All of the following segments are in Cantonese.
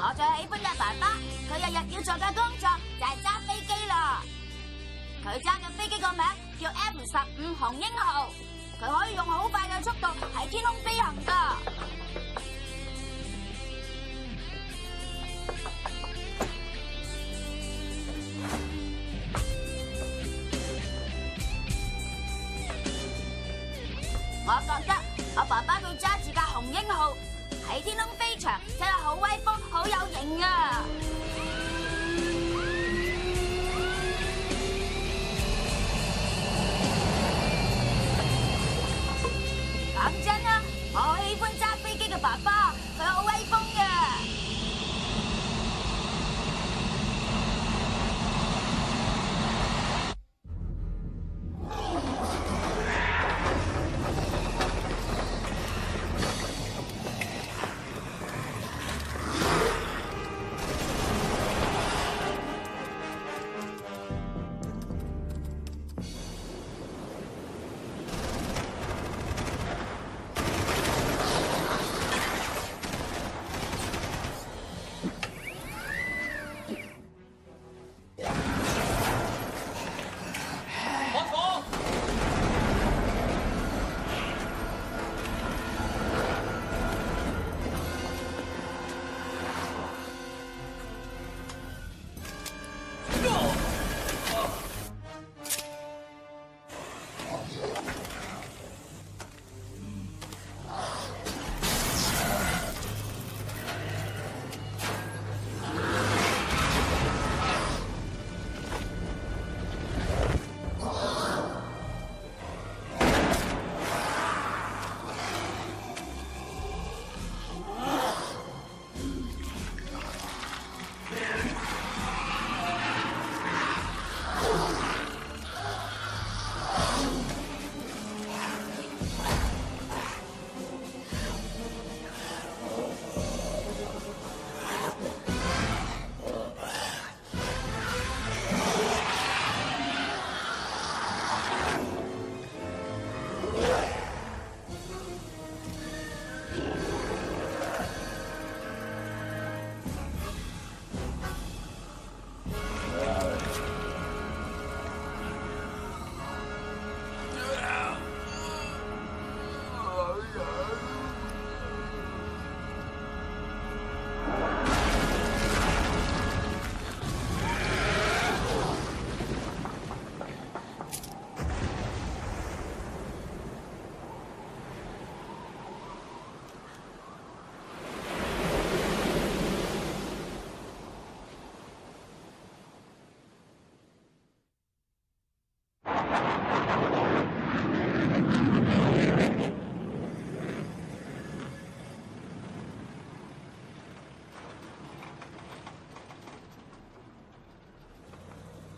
我最喜歡嘅爸爸，佢日日要做嘅工作就係揸飛機啦。佢揸嘅飛機個名叫 F-15雄鷹號，佢可以用好快嘅速度喺天空飛行噶。我覺得我爸爸佢揸住架雄鷹號喺天空飛翔，真係好威風，好有型啊！講真啊，我好喜歡揸飛機嘅爸爸，佢好威風嘅。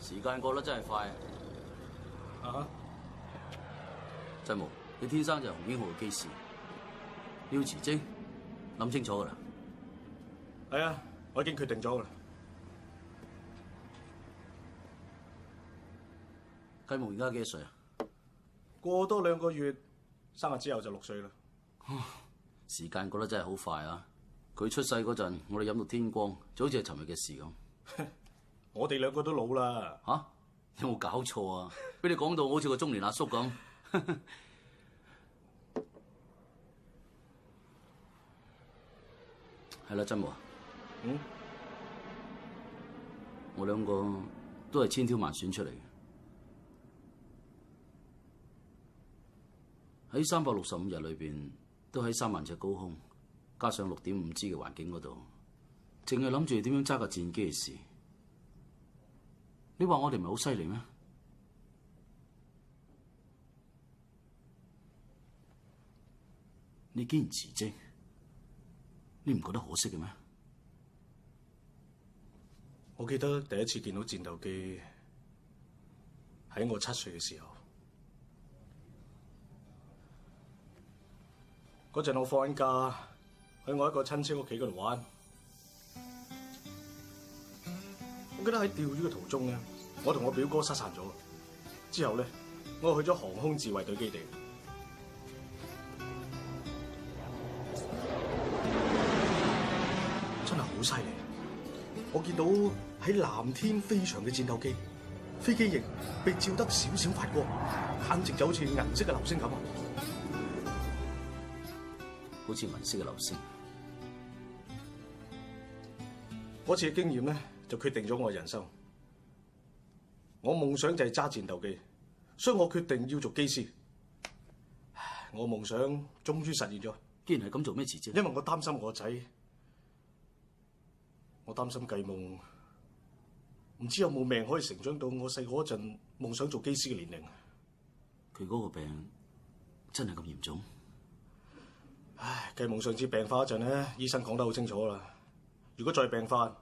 時間過得真係快啊！真無，你天生就係雄鷹號嘅機師，你要辭職，諗清楚㗎啦。係啊，我已經決定咗㗎啦。繼夢而家幾多歲啊？過多2個月，生日之後就6歲啦。時間過得真係好快啊！佢出世嗰陣，我哋飲到天光，就好似係尋日嘅事咁。我哋2個都老啦。嚇？有冇搞錯啊？俾你講到好似個中年阿叔咁。係啦，真無。嗯。我2個都係千挑萬選出嚟嘅。喺365日裏邊，都喺3萬尺高空，加上6.5G 嘅環境嗰度，淨係諗住點樣揸架戰機嘅事。你話我哋唔係好犀利咩？你竟然辭職，你唔覺得可惜嘅咩？我記得第一次見到戰鬥機喺我7歲嘅時候，嗰陣我放緊假，去我一個親戚屋企嗰度玩。我記得喺釣魚嘅途中咧，我同我表哥失散咗。之後咧，我去咗航空自衛隊基地。真係好犀利。我見到喺藍天飛翔嘅戰鬥機，飛機翼被照得閃閃發光，簡直就好似銀色嘅流星咁啊！好似銀色嘅流星。嗰次嘅經驗咧，就決定咗我嘅人生。我夢想就係揸戰鬥機，所以我決定要做機師。我夢想終於實現咗。既然係咁，做咩辭職？因為我擔心我個仔，我擔心繼夢唔知有冇命可以成長到我細個嗰陣夢想做機師嘅年齡。佢嗰個病真係咁嚴重？唉，繼夢上次病發嗰陣咧，醫生講得好清楚啦。如果再病發，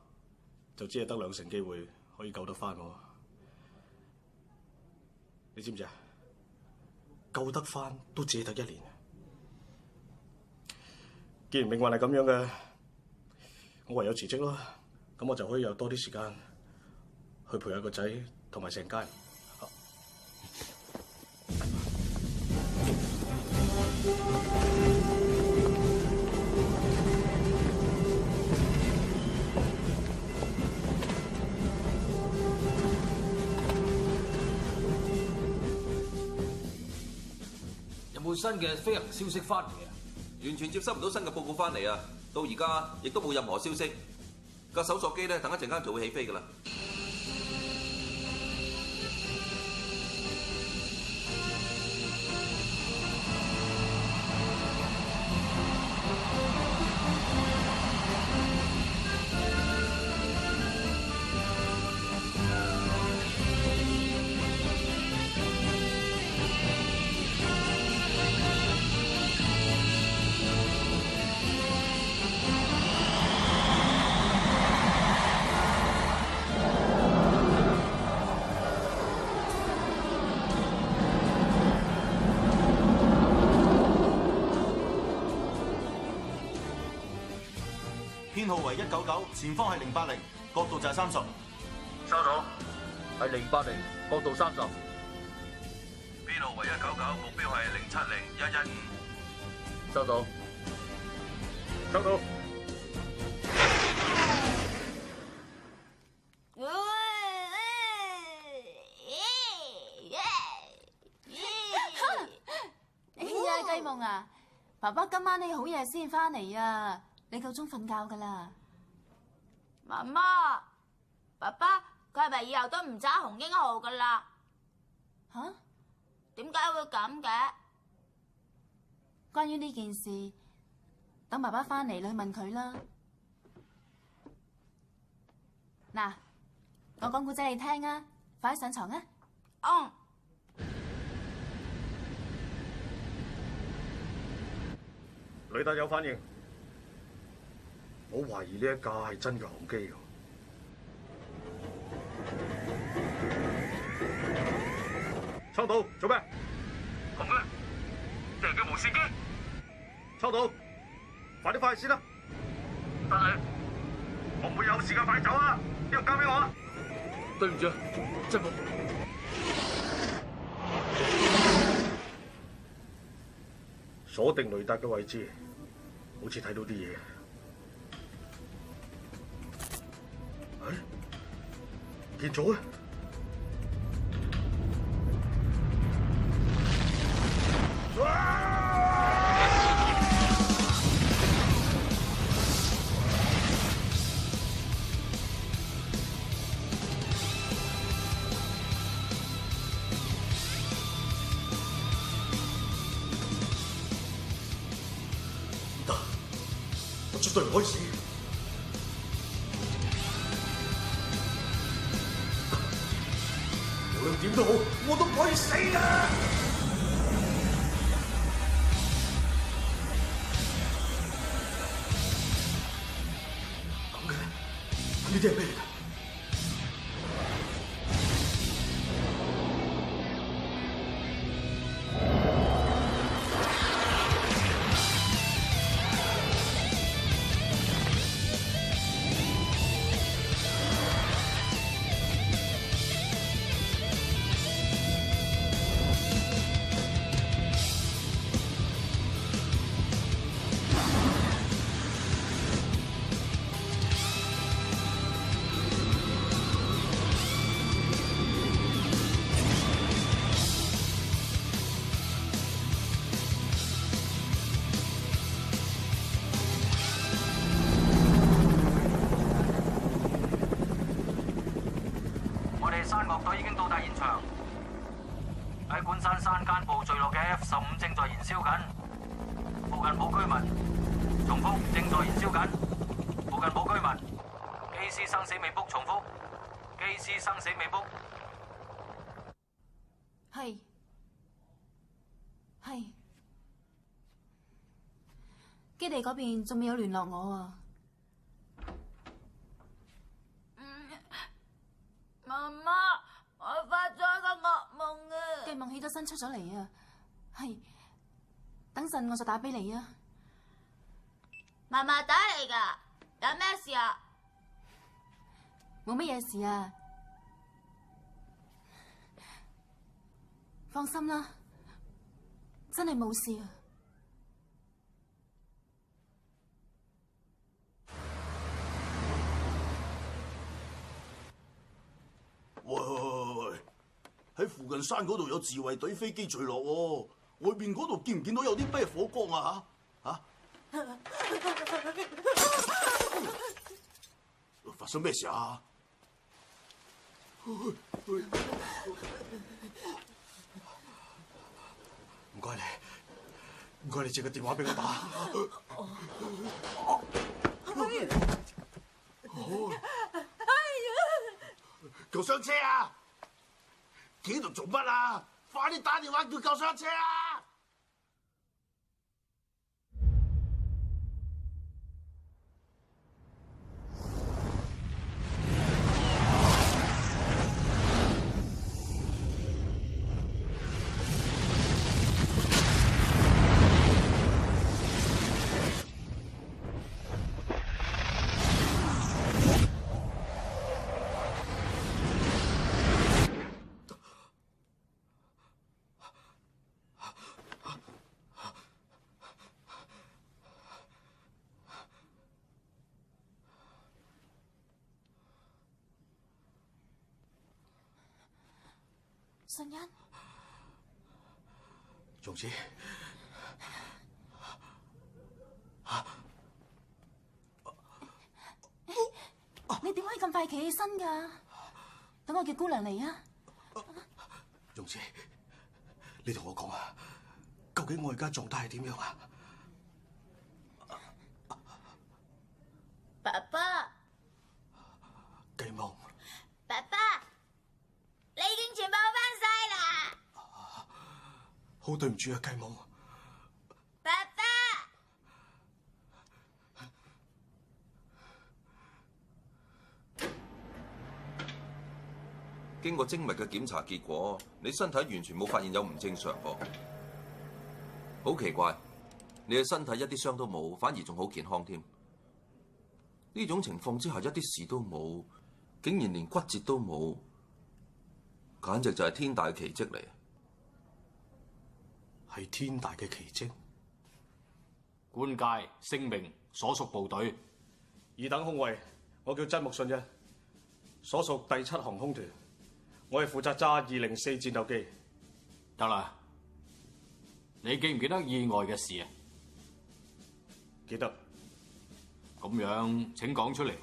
就只係得2成機會可以救得翻我。你知唔知啊？救得翻都只係得1年。既然命運係咁樣嘅，我唯有辭職咯。咁我就可以有多啲時間去陪下個仔同埋成家人。有冇新嘅飛行消息翻嚟啊？完全接收唔到新嘅報告翻嚟啊！到而家亦都冇任何消息。架搜索機咧，等一陣間就會起飛㗎啦。編號為199，前方係080，角度就係30。收到，係080，角度30。編號為199，目標係070115。收到，收到。哎呀，繼夢啊，爸爸今晚你好夜先翻嚟啊！你夠鐘瞓覺噶啦，媽媽，爸爸佢係咪以後都唔揸紅鷹號噶啦？吓？點解會咁嘅？關於呢件事，等爸爸翻嚟你去問佢啦。嗱，我講故仔你聽啊，快啲上床啊！雷達有反應。我懷疑呢一架係真嘅航機。收到，做咩？紅嘅，定係叫無線機？收到，快啲翻去先啦。但係我唔會有時間快走啊！呢個交俾我啊！對唔住啊，真冇。鎖定雷達嘅位置，好似睇到啲嘢。見咗啊！唔得，我絕對唔可以死。無論點都好，我都唔可以死㗎！咁嘅，呢啲係咩嚟㗎？複，正在燃燒緊，附近冇居民。機師生死未卜，重複。機師生死未卜。係。基地嗰邊仲未有聯絡我啊。媽媽，我發咗個噩夢啊！計夢起咗身出咗嚟啊。係。等陣我就打俾你啊。媽媽打嚟㗎，有咩事啊？冇乜嘢事啊。放心啦，真係冇事啊。喂，喺附近山嗰度有自衛隊飛機墜落喎，外邊嗰度見唔見到有啲咩火光啊？吓？發生咩事啊？唔該你借個電話俾我打。救傷車啊！企喺度做乜啊？快啲打電話叫救傷車啊！信欣，總之，你點可以咁快企起身㗎？等我叫姑娘嚟啊！總之，你同我講啊，究竟我而家狀態係點樣啊？爸爸，計夢，爸爸，你已經全部翻晒啦！好對唔住啊，計夢。爸爸，經過精密嘅檢查結果，你身體完全冇發現有唔正常噃，好奇怪，你嘅身體一啲傷都冇，反而仲好健康添。呢種情況之下一啲事都冇，竟然連骨折都冇，簡直就係天大嘅奇蹟嚟。係天大嘅奇蹟。官界姓名，所屬部隊。二等空尉，我叫曾木信啫，所屬第7航空團，我係負責揸204戰鬥機。得啦，你記唔記得意外嘅事啊？記得。咁樣請講出嚟，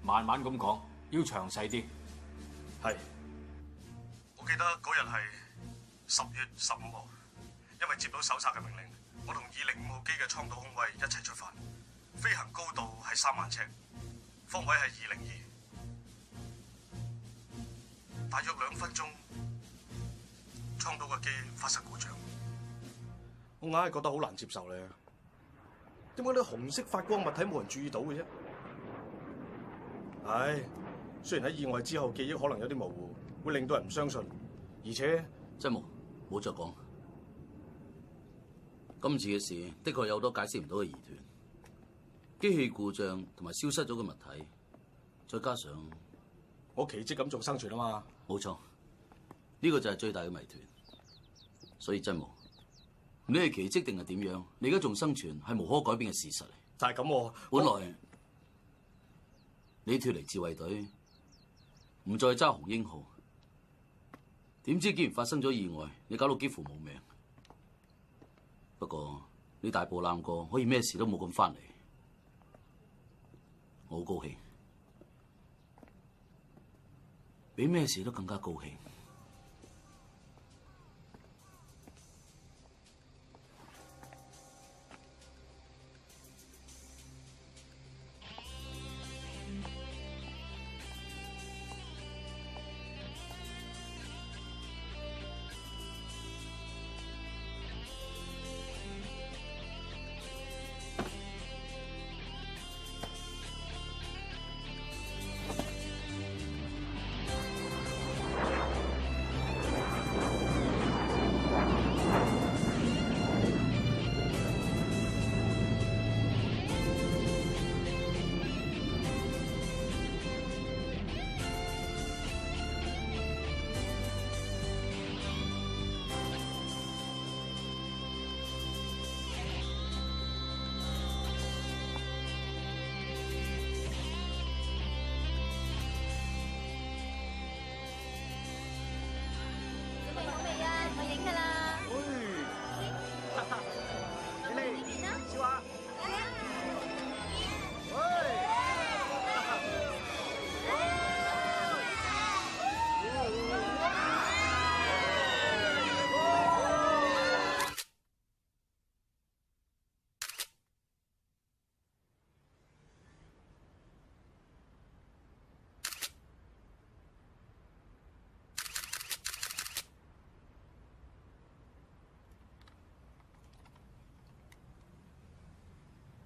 慢慢咁講，要詳細啲。係，我記得嗰日係10月15號，因為接到搜查嘅命令，我同205號機嘅艙島空尉一齊出發，飛行高度係3萬尺，方位係202。大約2分鐘，艙島嘅機發生故障，我硬係覺得好難接受咧。點解啲紅色發光物體冇人注意到嘅啫？唉，雖然喺意外之後記憶可能有啲模糊，會令到人唔相信，而且真冇再講。今次嘅事的確有好多解釋唔到嘅疑團，機器故障同埋消失咗嘅物體，再加上我奇蹟咁仲生存啊嘛。冇錯，呢個就係最大嘅謎團。所以真冇，你係奇蹟定係點樣？你而家仲生存係無可改變嘅事實嚟。就係咁喎。本來你脫離自衛隊，唔再揸紅鷹號，點知竟然發生咗意外，你搞到幾乎冇命。不過你大步攬過，可以咩事都冇咁翻嚟，我好高興，比咩事都更加高興。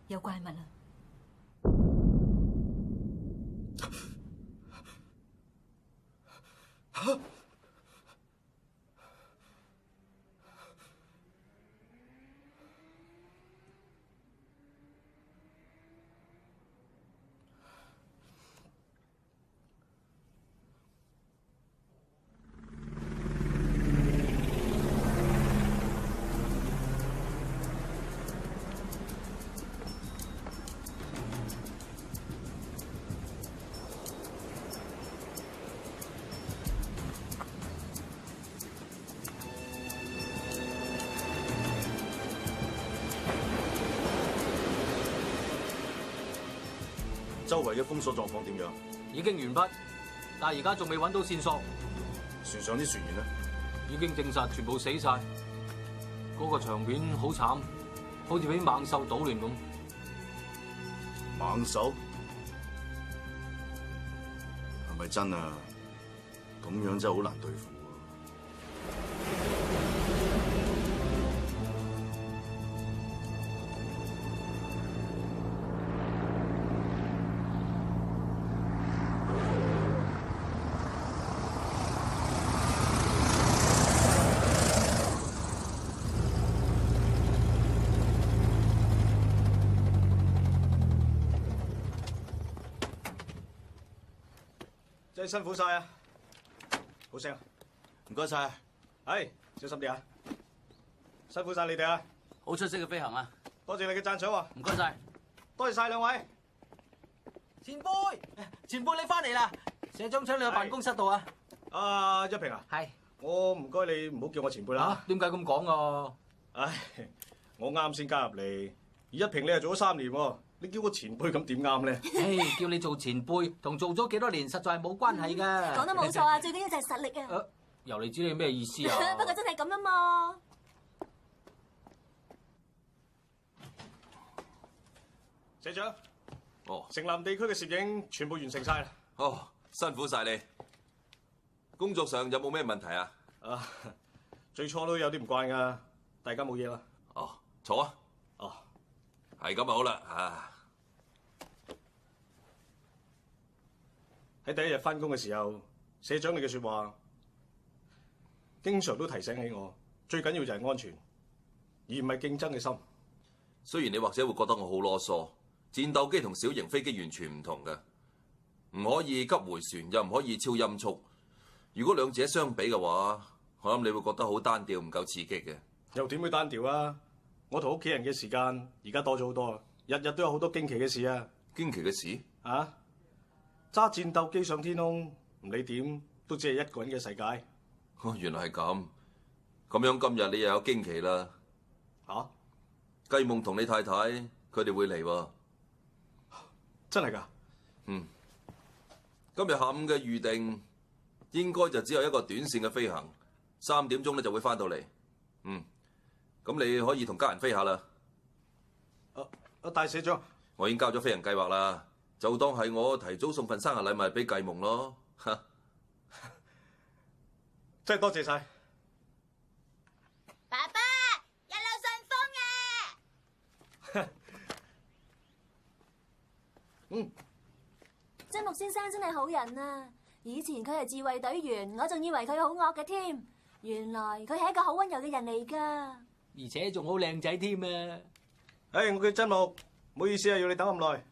有怪物啦！周圍嘅封鎖狀況點樣？已經完畢，但係而家仲未揾到線索。船上啲船員呢？已經證實全部死晒。嗰個場面好慘，好似俾猛獸搗亂咁。猛獸？係咪真啊？咁樣真係好難對付。真係辛苦晒啊！好聲，唔該晒。係小心啲啊！辛苦晒你哋啊！好出色嘅飛行啊！多謝你嘅讚賞喎！唔該晒，多謝晒兩位。前輩，前輩你翻嚟啦！社長請你去辦公室度啊！啊，一平啊，係，我唔該你唔好叫我前輩啦。點解咁講啊？唉，我啱先加入嚟，而一平你又做咗3年喎。你叫我前輩咁點啱咧？唉，叫你做前輩同做咗幾多年實在係冇關係㗎。講得冇錯啊，最緊要就係實力啊！由你知你咩意思啊？不過真係咁啊嘛。社長，哦，城南地區嘅攝影全部完成晒啦。哦，辛苦晒你。工作上有冇咩問題啊？啊，最初都有啲唔慣㗎，大家冇嘢啦。哦，坐啊。哦。係咁啊，好啦啊！喺第一日返工嘅時候，社長你嘅説話，經常都提醒起我，最緊要就係安全，而唔係競爭嘅心。雖然你或者會覺得我好囉嗦，戰鬥機同小型飛機完全唔同嘅，唔可以急回旋，又唔可以超音速。如果兩者相比嘅話，我諗你會覺得好單調，唔夠刺激嘅。又點會單調啊？我同屋企人嘅時間而家多咗好多，日日都有好多驚奇嘅事啊！驚奇嘅事啊！揸戰鬥機上天空，唔理點都只係一個人嘅世界。哦，原來係咁。咁樣今日你又有驚奇啦！嚇！雞夢同你太太佢哋會嚟喎。真係㗎？嗯。今日下午嘅預定應該就只有一個短線嘅飛行，3點鐘咧就會翻到嚟。嗯。咁你可以同家人飛下啦。大社長，我已經交咗飛行計劃啦，就當係我提早送份生日禮物俾繼夢咯。真係多謝晒。爸爸，一路順風啊！嗯，曾木先生真係好人啊！以前佢係自衛隊員，我仲以為佢好惡嘅添，原來佢係一個好溫柔嘅人嚟㗎。而且仲好靚仔添啊！唉，我叫曾木，唔好意思啊，要你等咁耐。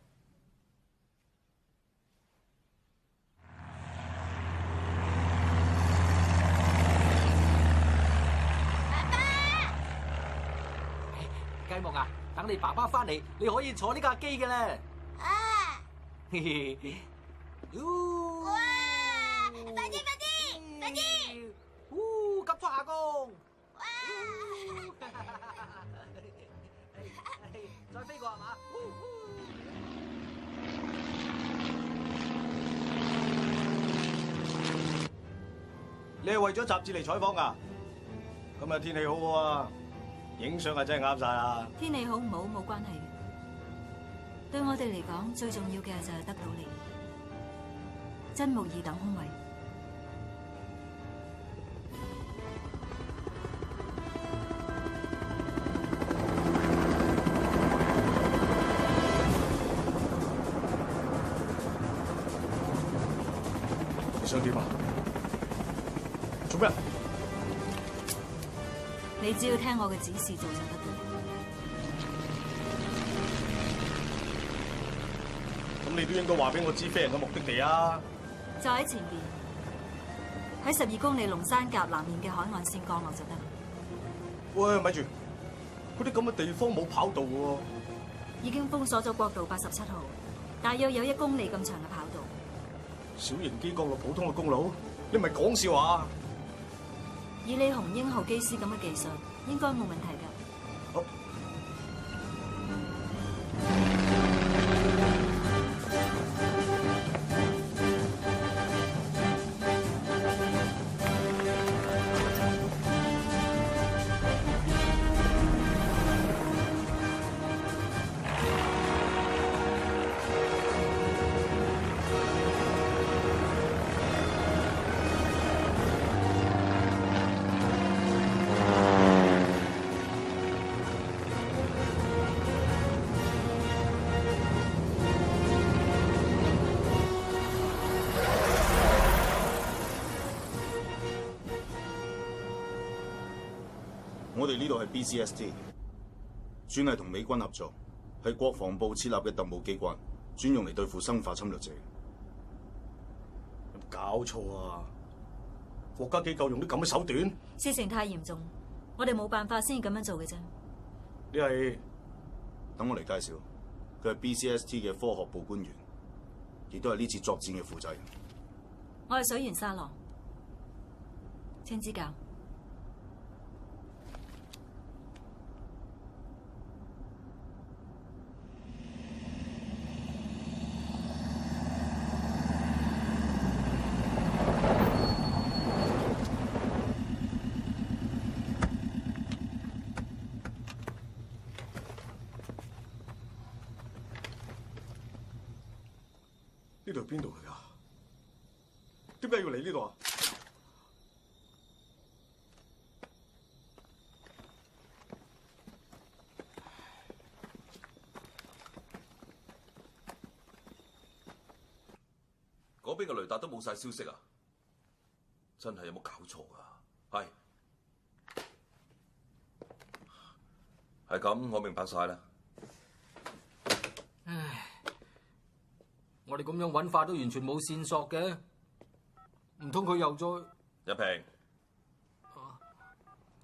爸爸，雞夢啊，等你爸爸翻嚟，你可以坐呢架機嘅啦。啊！嘿嘿，哇！快啲，快啲，快啲！急速下降。哇！再飛過係嘛？你係為咗雜誌嚟採訪㗎？今日天氣好好啊，影相係真係啱晒啦。天氣好唔好冇關係嘅，對我哋嚟講最重要嘅就係得到你。真木二等空位。想點啊？做咩？你只要聽我嘅指示做就得㗎。咁你都應該話俾我知飛人嘅目的地啊！就喺前邊，喺12公里龍山甲南面嘅海岸線降落就得。喂，咪住，嗰啲咁嘅地方冇跑道喎。已經封鎖咗國道87號，大約有1公里咁長嘅跑道。小型機降落普通嘅公路，你唔係講笑話？以你紅鷹號機師咁嘅技術，應該冇問題㗎。好。我哋呢度係 BCST， 專係同美軍合作，係國防部設立嘅特務機關，專用嚟對付生化侵略者。有冇搞錯啊？國家機構用啲咁嘅手段？事情太嚴重，我哋冇辦法先至咁樣做嘅啫。你係？等我嚟介紹，佢係 BCST 嘅科學部官員，亦都係呢次作戰嘅負責人。我係水原沙郎，請指教。呢度係邊度嚟㗎？點解要嚟呢度啊？嗰邊嘅雷達都冇晒消息啊！真係有冇搞錯啊？係咁，我明白晒啦。唉，我哋咁樣揾法都完全冇線索嘅，唔通佢又再一平？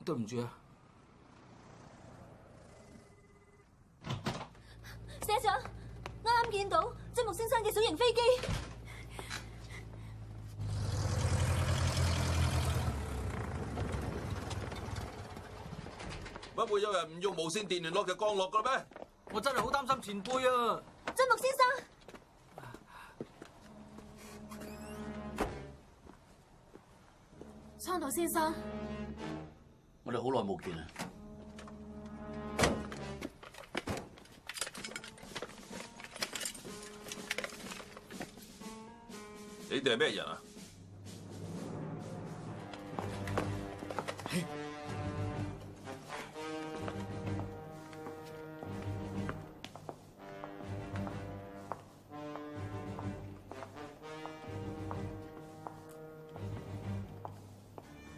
對唔住啊，社長，啱啱見到積木先生嘅小型飛機。乜會有人唔用無線電聯絡就降落㗎咩？我真係好擔心前輩啊！積木先生，倉島先生，我哋好耐冇見啦。你哋係咩人啊？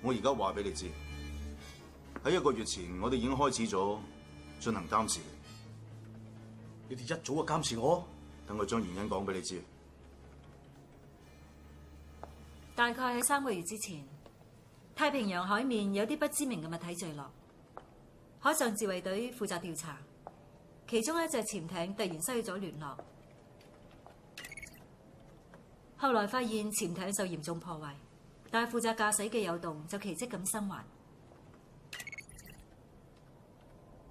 我而家話俾你知，喺1個月前，我哋已經開始咗進行監視。你哋一早就監視我？等我將原因講俾你知。大概喺3個月之前，太平洋海面有啲不知名嘅物體墜落，海上自衛隊負責調查，其中一隻潛艇突然失去咗聯絡，後來發現潛艇受嚴重破壞。但係負責駕駛嘅有動就奇蹟咁生還。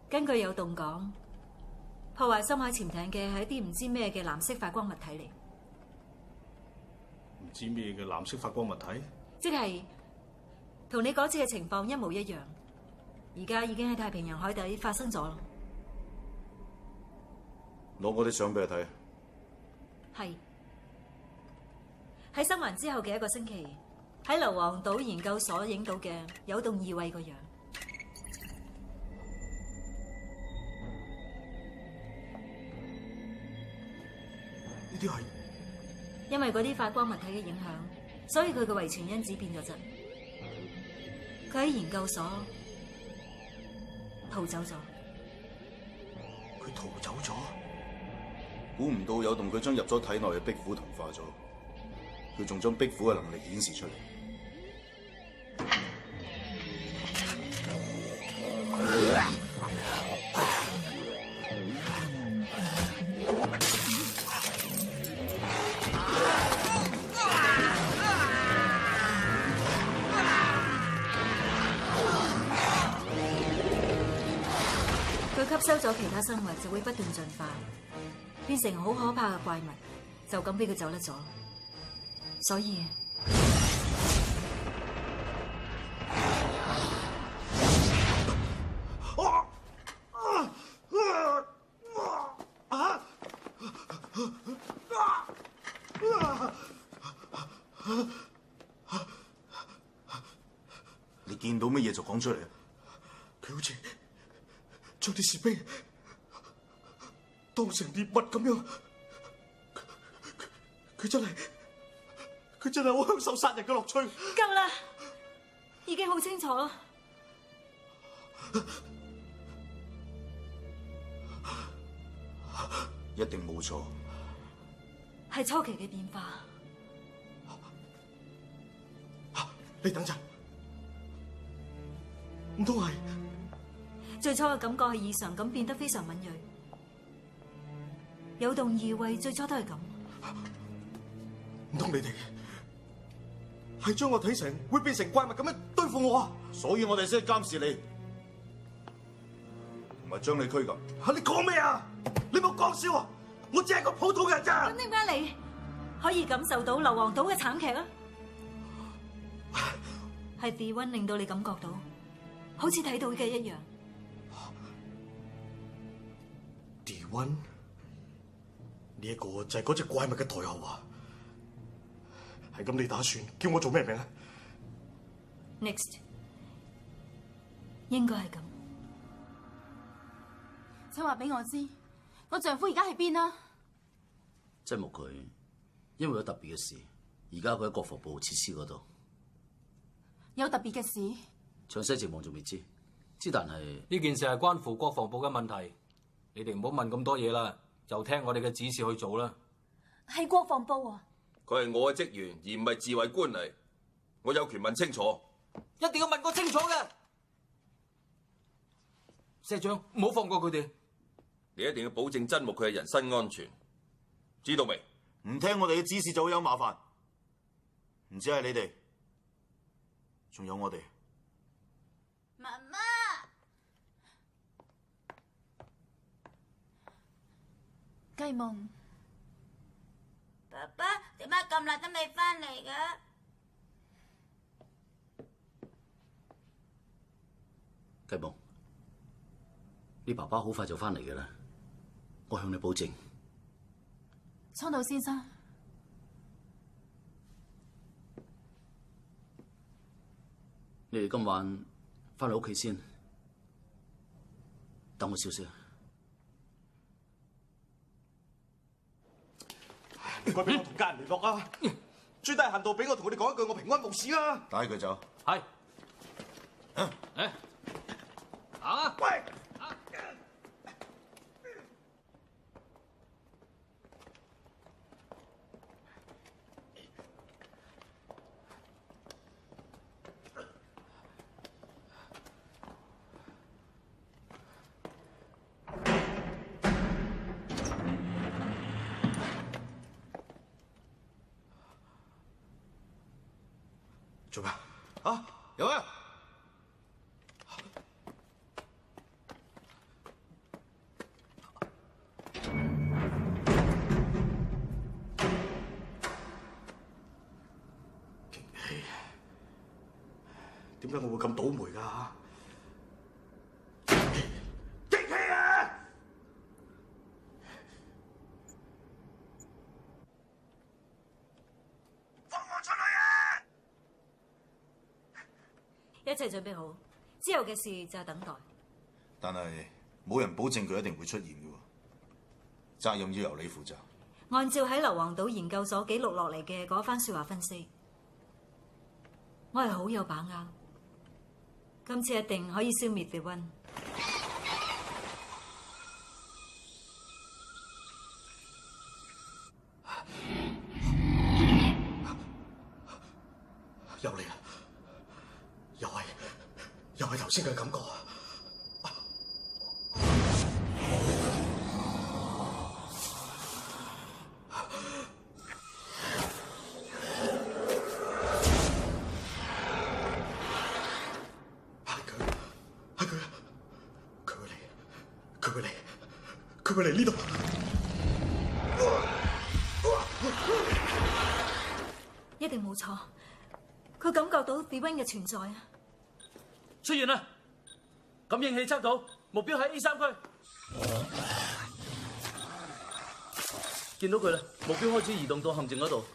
根據有動講，破壞深海潛艇嘅係一啲唔知咩嘅藍色發光物體嚟。唔知咩嘅藍色發光物體？即係同你嗰次嘅情況一模一樣。而家已經喺太平洋海底發生咗咯。攞我啲相俾你睇。係喺生還之後嘅1個星期。喺硫磺島研究所影到嘅有動異位個樣，呢啲係因為嗰啲發光物體嘅影響，所以佢嘅遺傳因子變咗質。佢喺研究所逃走咗。佢逃走咗？估唔到有動佢將入咗體內嘅壁虎同化咗，佢仲將壁虎嘅能力顯示出嚟。佢吸收咗其他生物，就會不斷進化，變成好可怕嘅怪物，就咁俾佢走甩咗。所以你見到乜嘢就講出嚟啊！佢好似將啲士兵當成獵物咁樣，佢真係好享受殺人嘅樂趣。夠啦，已經好清楚啦。一定冇錯，係初期嘅變化。你等陣，唔通係？最初嘅感覺係異常咁變得非常敏銳，有動異胃，最初都係咁。唔通你哋係將我睇成會變成怪物咁樣對付我啊？所以我哋先監視你，唔係將你拘禁。你講咩啊？你冇講笑啊！我只係個普通人咋。咁點解你可以感受到硫磺島嘅慘劇啊？係 D1 令到你感覺到，好似睇到嘅一樣。D1 呢一個就係嗰隻怪物嘅代號啊！係咁，你打算叫我做咩名啊 ？Next， 應該係咁。請話俾我知，我丈夫而家喺邊啊？即木佢因為有特別嘅事，而家佢喺國防部設施嗰度。有特別嘅事？詳細情況仲未知，但係呢件事係關乎國防部嘅問題，你哋唔好問咁多嘢啦，就聽我哋嘅指示去做啦。係國防部啊？佢係我嘅職員，而唔係自衛官嚟，我有權問清楚。一定要問個清楚嘅，社長唔好放過佢哋。你一定要保證真木佢嘅人身安全，知道未？唔聽我哋嘅指示就會有麻煩，唔止係你哋，仲有我哋。媽媽，雞夢，爸爸點解咁耐都未翻嚟嘅？雞夢，你爸爸好快就翻嚟嘅啦，我向你保證。倉島先生，你哋今晚翻嚟屋企先，等我少少。唔該俾我同家人聯絡啊！最低限度俾我同佢哋講一句我平安無事啊！帶佢走。係。喂！做咩？啊！有啊！點解我會咁倒霉㗎？激氣啊！放我出去啊！一切準備好，之後嘅事就係等待。但係冇人保證佢一定會出現嘅喎，責任要由你負責。按照喺硫磺島研究所記錄落嚟嘅嗰番説話分析，我係好有把握，今次一定可以消滅 The One。又嚟啦！又係頭先嘅感覺啊！佢會嚟呢度。一定冇錯，佢感覺到 The One 嘅存在啊！出現啦！感應器測到目標喺 A3區，見到佢啦！目標開始移動到陷阱嗰度。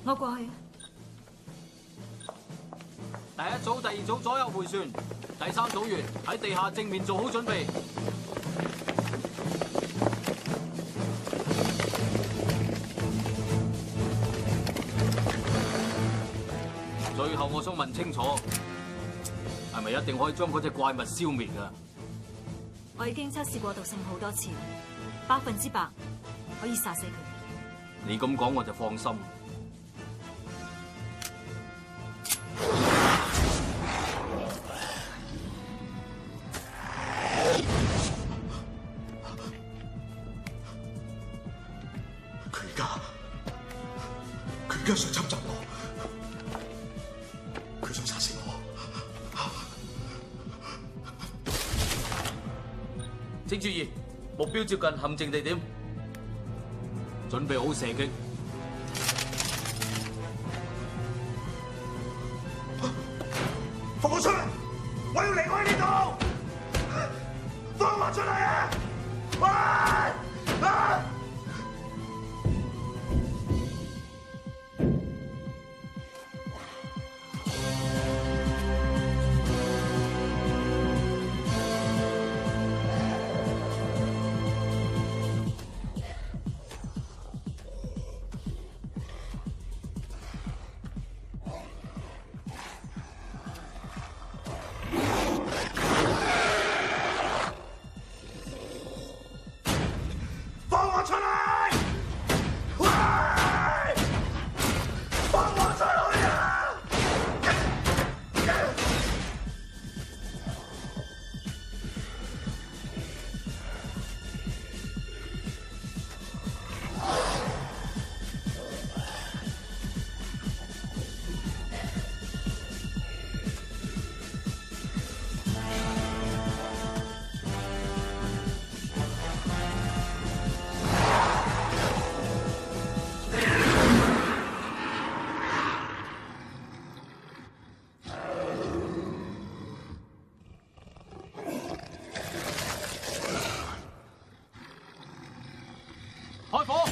我過去。第一組、第二組左右迴旋，第三組員喺地下正面做好準備。最後我想問清楚，係咪一定可以將嗰隻怪物消滅㗎？我已經測試過毒性好多次，100%可以殺死佢。你咁講我就放心。佢而家想侵襲我。佢想殺死我。請注意，目標接近陷阱地點，準備好射擊。放我出嚟！我要離開呢度！放我出嚟啊！開火！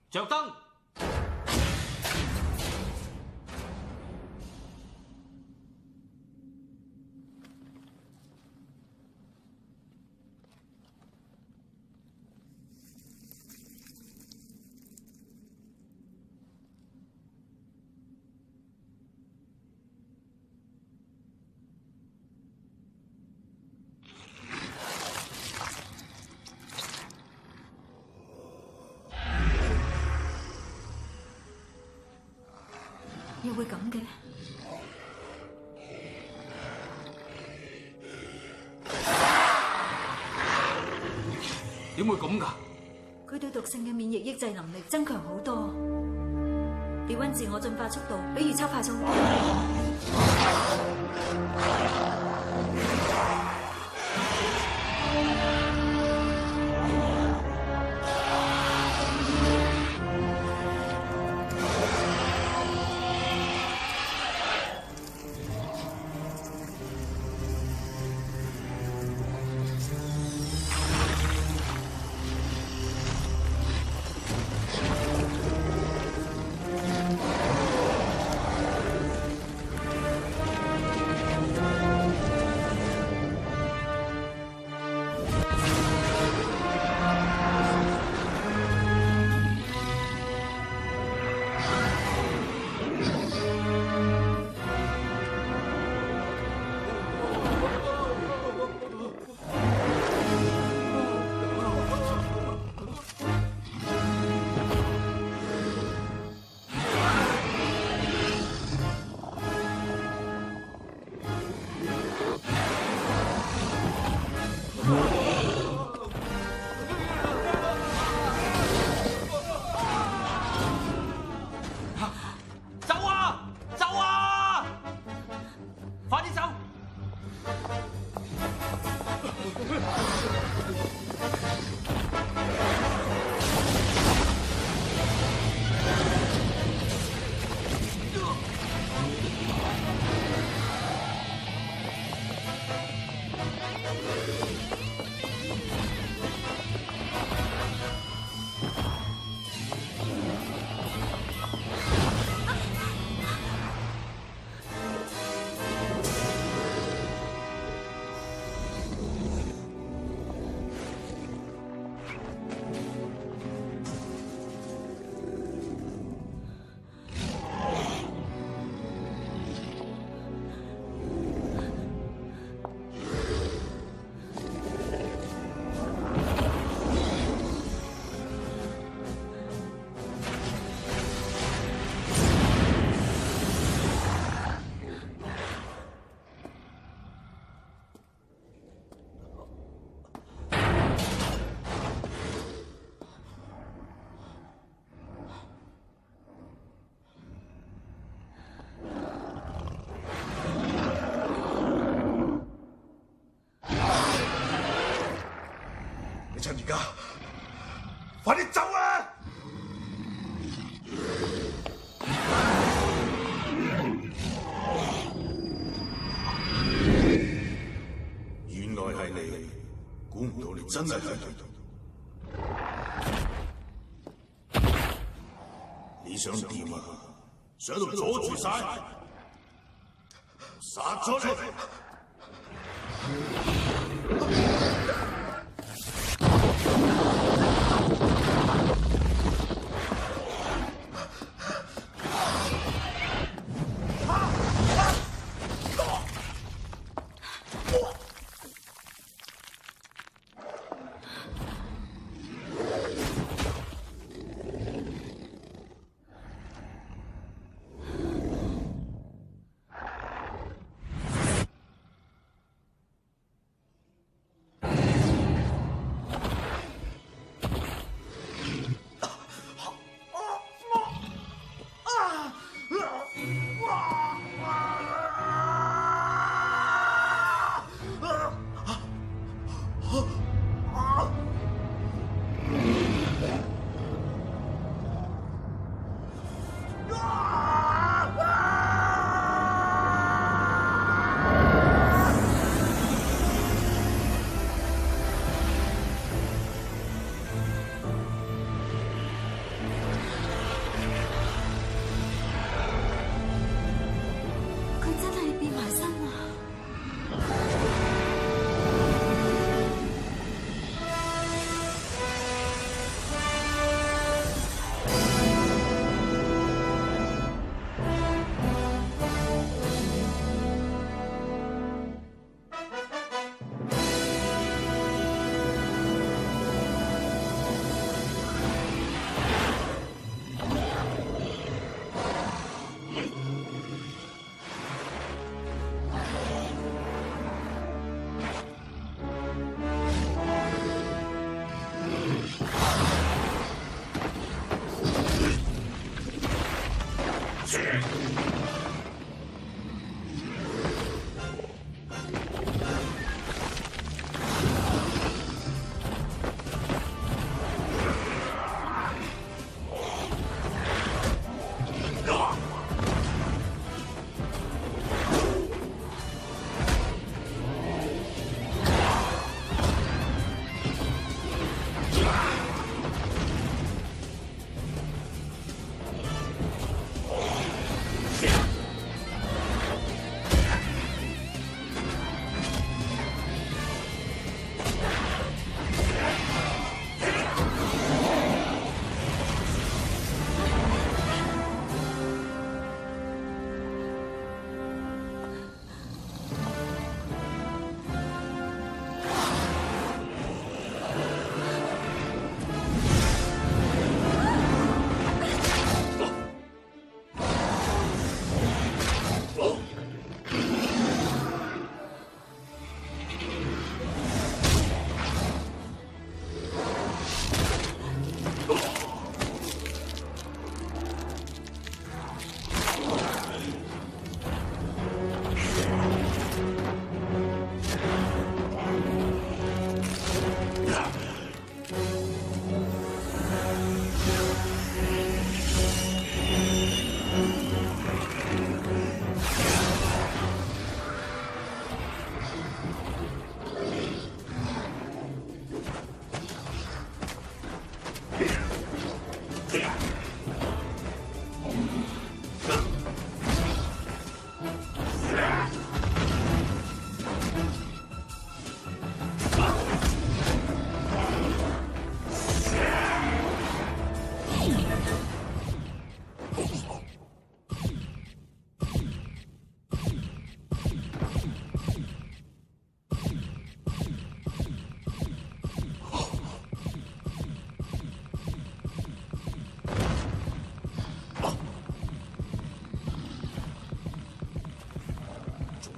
着燈。又會咁嘅？點會咁㗎？佢對毒性嘅免疫抑制能力增強好多。The One自我進化速度比預測快咗好多。真係你想點啊？想喺度阻住晒？殺出嚟！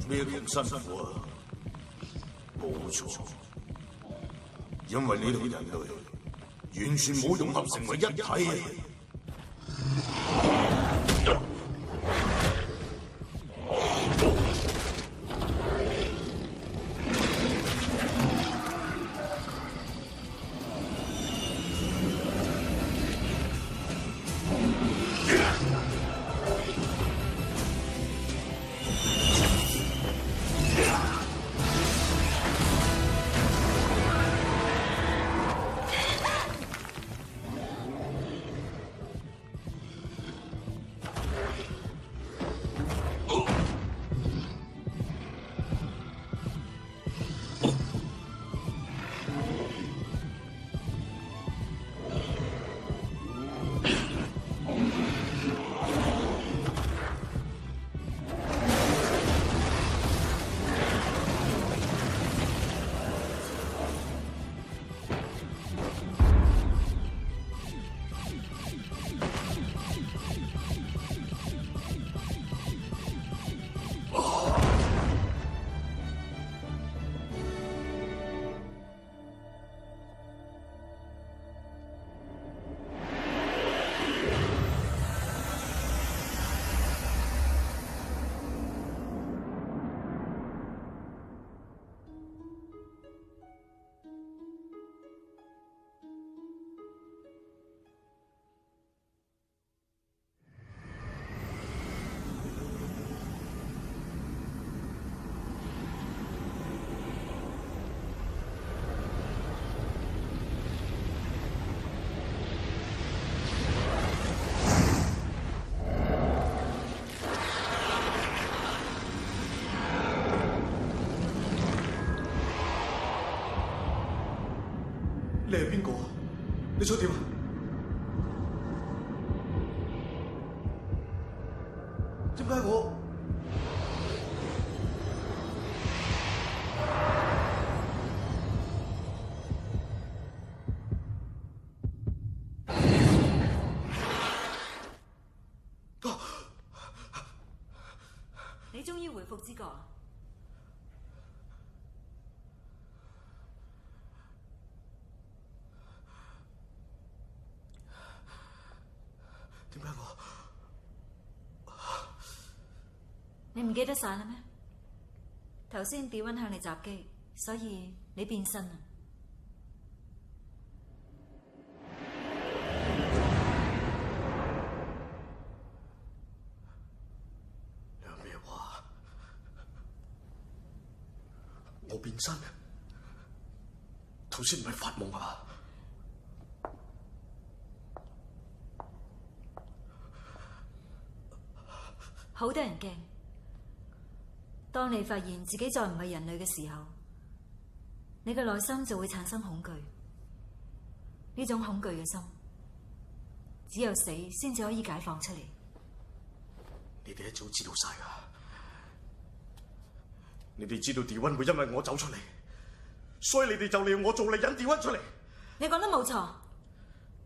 咩咁辛苦啊？冇錯，因為你同人類完全冇融合成為一體。想點啊？點解我？你終於回復知覺。點解我？你唔記得晒啦咩？頭先D1向你襲擊，所以你變身啊！你有咩話？我變身？頭先唔係發夢啊！好得人驚。當你發現自己再唔係人類嘅時候，你嘅內心就會產生恐懼。呢種恐懼嘅心，只有死先至可以解放出嚟。你哋一早知道晒㗎。你哋知道D1會因為我走出嚟，所以你哋就利用我做嚟引D1出嚟。你講得冇錯，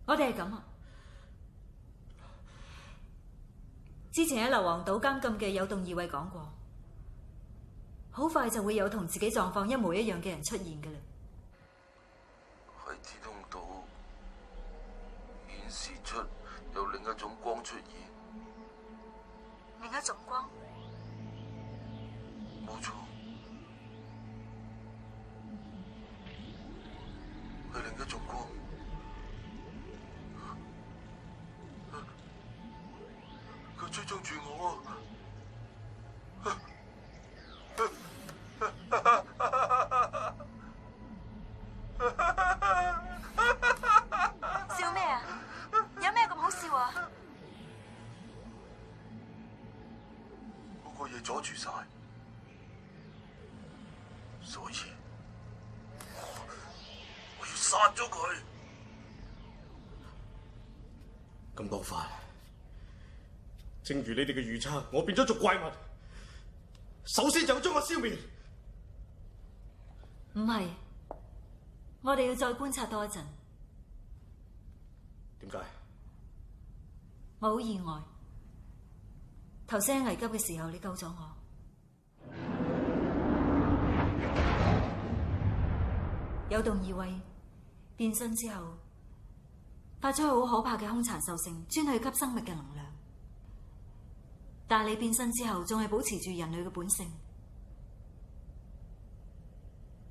我哋係咁啊。之前喺硫磺島監禁嘅有洞二位講過，好快就會有同自己狀況一模一樣嘅人出現㗎啦。喺天空島顯示出有另一種光出現。另一種光？冇錯，係另一種光。佢追蹤住我啊！笑咩啊？有咩咁好笑啊？嗰個嘢阻住晒，所以我要殺咗佢。咁多快？正如你哋嘅預測，我變咗做怪物，首先就要將我消滅。唔係，我哋要再觀察多一陣。點解？我好意外，頭先喺危急嘅時候，你救咗我。有洞二位變身之後，發出好可怕嘅兇殘獸性，專去吸生命嘅能量。但係你變身之後，仲係保持住人類嘅本性，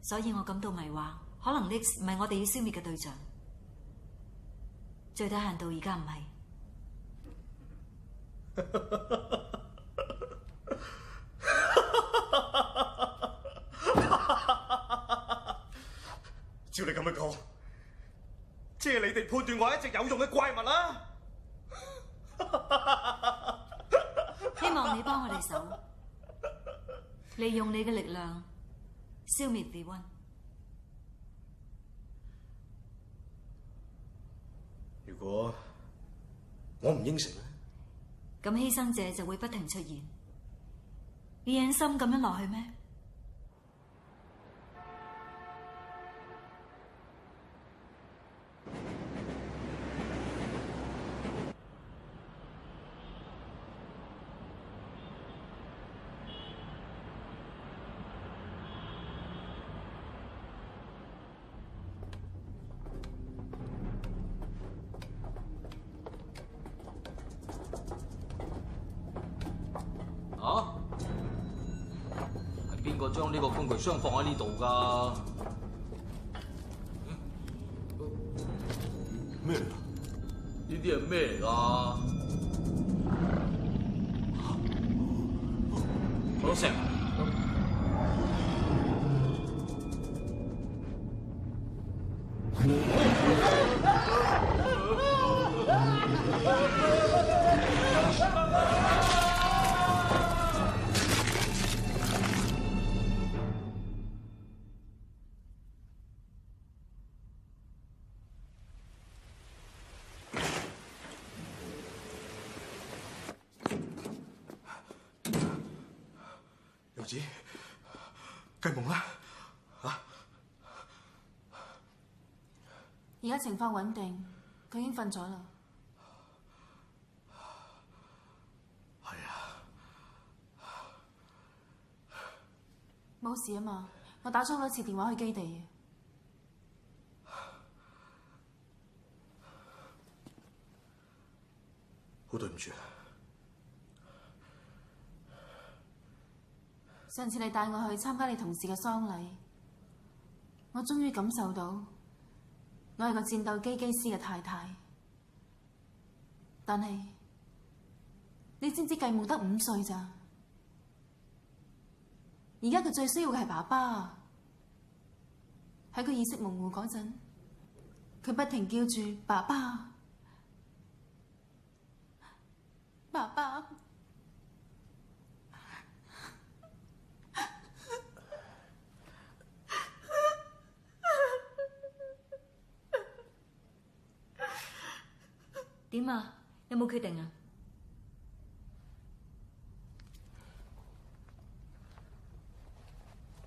所以我感到迷惑。可能呢唔係我哋要消滅嘅對象，最低限度而家唔係。照你咁樣講，即係你哋判斷我係一隻有用嘅怪物啦。希望你幫我哋手，利用你嘅力量消滅D1。如果我唔應承咧，咁犧牲者就會不停出現。你忍心咁樣落去咩？啊？係邊個將呢個工具箱放喺呢度㗎？咩嚟㗎？呢啲係咩嚟㗎？老成。子，繼夢啦，而家情況穩定，佢已經瞓咗啦。係啊，冇事啊嘛，我打咗好多次電話去基地。好對唔住。上次你帶我去參加你同事嘅喪禮，我終於感受到我係個戰鬥機機師嘅太太。但係你知唔知繼夢得5歲咋？而家佢最需要嘅係爸爸。喺佢意識模糊嗰陣，佢不停叫住爸爸，爸爸。點啊？有冇決定啊？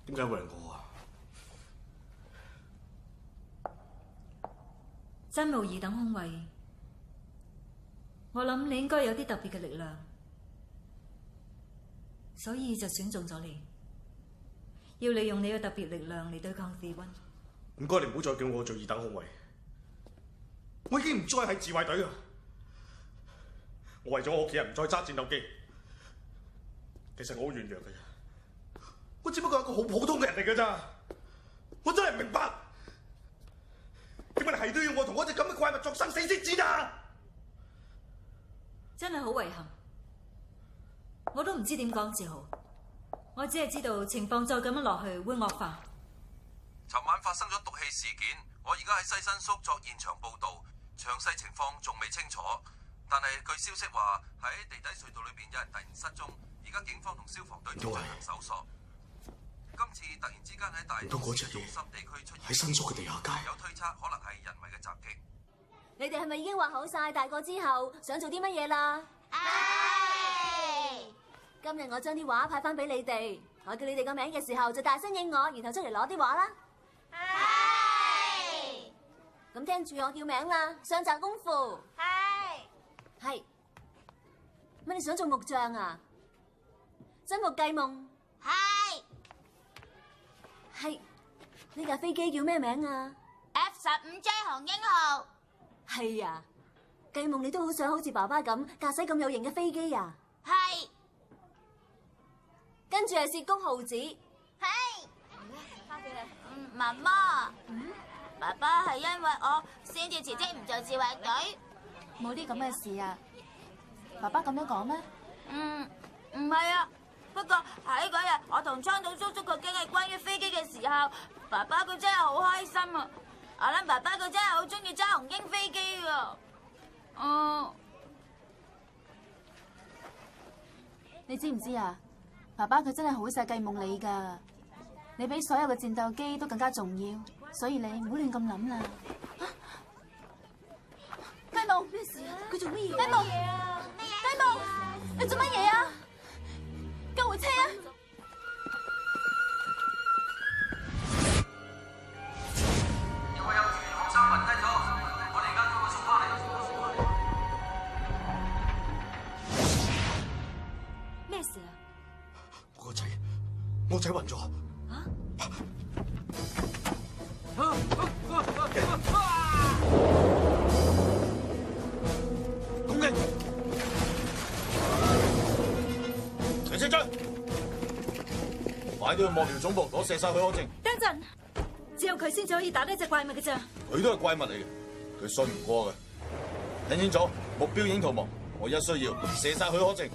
點解會係我啊？真無二等空位，我諗你應該有啲特別嘅力量，所以就選中咗你，要利用你嘅特別力量嚟對抗 D1。唔該，你唔好再叫我做2等空位，我已經唔再係自衛隊啦。我為咗我屋企人唔再揸戰鬥機，其實我好軟弱嘅啫，我只不過係一個好普通嘅人嚟嘅咋，我真係唔明白，點解你係都要我同嗰隻咁嘅怪物作生死之戰啊？真係好遺憾，我都唔知點講至好，我只係知道情況再咁樣落去會惡化。尋晚發生咗毒氣事件，我而家喺西新宿作現場報導，詳細情況仲未清楚。但係據消息話喺地底隧道裏邊有人突然失蹤，而家警方同消防隊正進行搜索。今次突然之間喺大都市中心地區出現喺新宿嘅地下街，有推測可能係人為嘅襲擊。你哋係咪已經畫好晒大個之後想做啲乜嘢啦？今日我將啲畫派翻俾你哋，我叫你哋個名嘅時候就大聲應我，然後出嚟攞啲畫啦。咁聽住我叫名啦，上集功夫。係，乜你想做木匠啊？真木繼夢。係，呢架飛機叫咩名啊？ F-15J 紅鷹號。係啊，繼夢你都好想好似爸爸咁駕駛咁有型嘅飛機啊？係。跟住係薛谷浩子。係。媽媽。爸爸係因為我先至辭職唔做自衛隊。冇啲咁嘅事啊！爸爸咁樣講咩？唔係啊。不過喺嗰日我同倉島叔叔佢傾係關於飛機嘅時候，爸爸佢真係好開心啊！我諗爸爸佢真係好中意揸紅鷹飛機噶。你知唔知啊？爸爸佢真係好錫繼夢你噶，你比所有嘅戰鬥機都更加重要，所以你唔好亂咁諗啦。繼夢，咩事啊？佢做乜嘢？繼夢，繼夢，你做乜嘢啊？救護車啊！有個幼稚園學生暈低咗，我哋而家將佢送翻嚟。咩事啊？我仔暈咗。攻擊！陳先生，快啲去幕僚總部攞射殺許可證。等陣，只有佢先至可以打呢隻怪物嘅咋。佢都係怪物嚟嘅，佢信唔過嘅。聽清楚，目標已經逃亡，我一需要射殺許可證。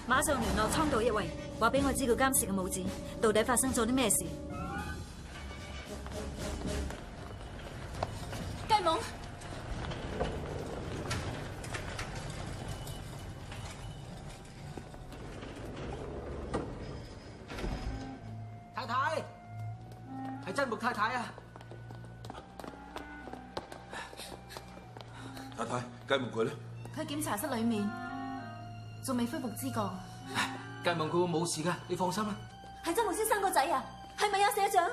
馬上聯絡倉島一位，話俾我知佢監視嘅母子到底發生咗啲咩事。繼夢，木太太啊！太太，計夢佢咧？佢喺檢查室裏面，仲未恢復知覺。計夢佢會冇事噶，你放心啦。係曾木先生個仔啊？係咪啊，社長？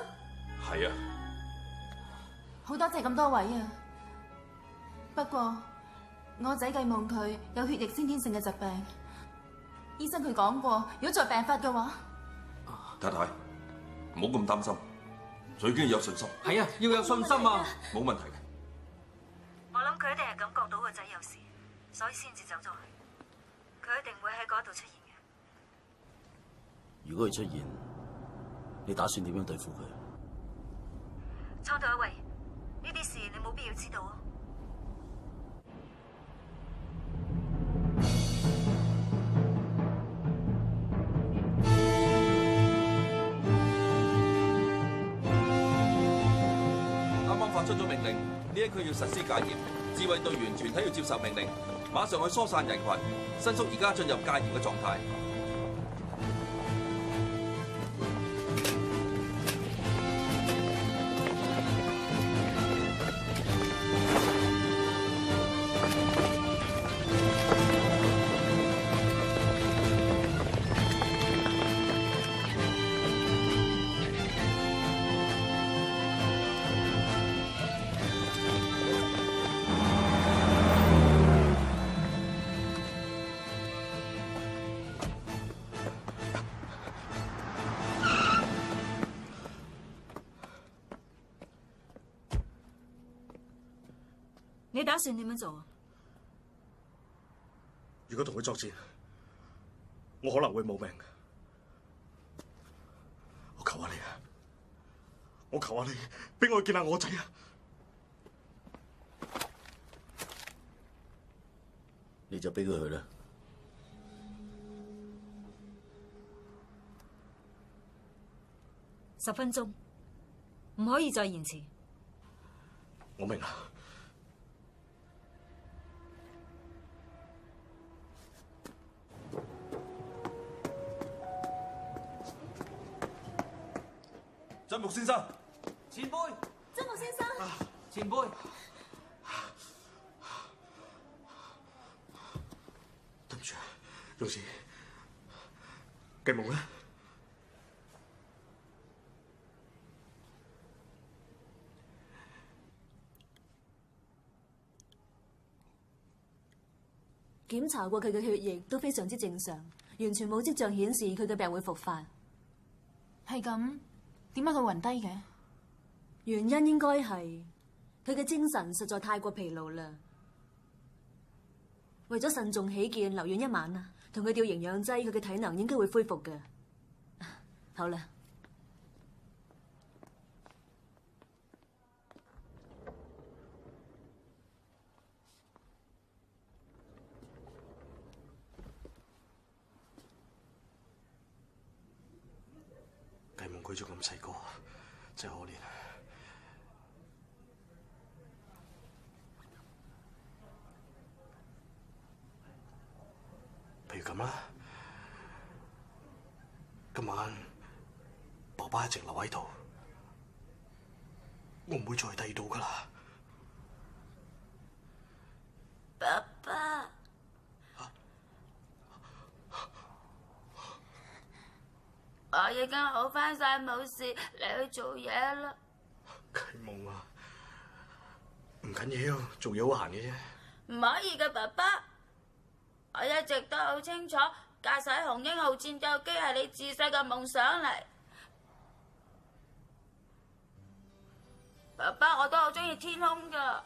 係啊。好多謝咁多位啊！不過我仔計夢佢有血液先天性嘅疾病，醫生佢講過，如果再病發嘅話，太太唔好咁擔心，最緊要有信心。係啊，要有信心啊！冇問題嘅。我諗佢一定係感覺到個仔有事，所以先至走咗去。佢一定會喺嗰度出現嘅。如果佢出現，你打算點樣對付佢？倉隊一位，呢啲事你冇必要知道啊。啱啱發出咗命令，呢一區要實施戒嚴，自衛隊員全體要接受命令，馬上去疏散人群。新宿而家進入戒嚴嘅狀態。你打算點樣做啊？如果同佢作戰，我可能會冇命。我求下你啊！我求下你，俾我去見下我仔啊！你就俾佢去啦。10分鐘，唔可以再延遲。我明啦。曾木先生，前輩，曾木先生，前輩，對唔住，勇士，計夢咧？檢查過佢嘅血液都非常之正常，完全冇跡象顯示佢嘅病會復發。係咁，點解佢暈低嘅？原因應該係佢嘅精神實在太過疲勞啦。為咗慎重起見，留院1晚啊，同佢吊營養劑，佢嘅體能應該會恢復嘅。好啦。計夢佢仲咁細個，真係可憐。譬如咁啦，今晚爸爸一直留喺度，我唔會再去第二度噶啦。爸爸。我已經好返晒，冇事，你去做嘢啦。計夢啊，唔緊要，做嘢好閒嘅啫。唔可以嘅，爸爸。我一直都好清楚，駕駛紅鷹號戰鬥機係你自細嘅夢想嚟。爸爸，我都好中意天空噶，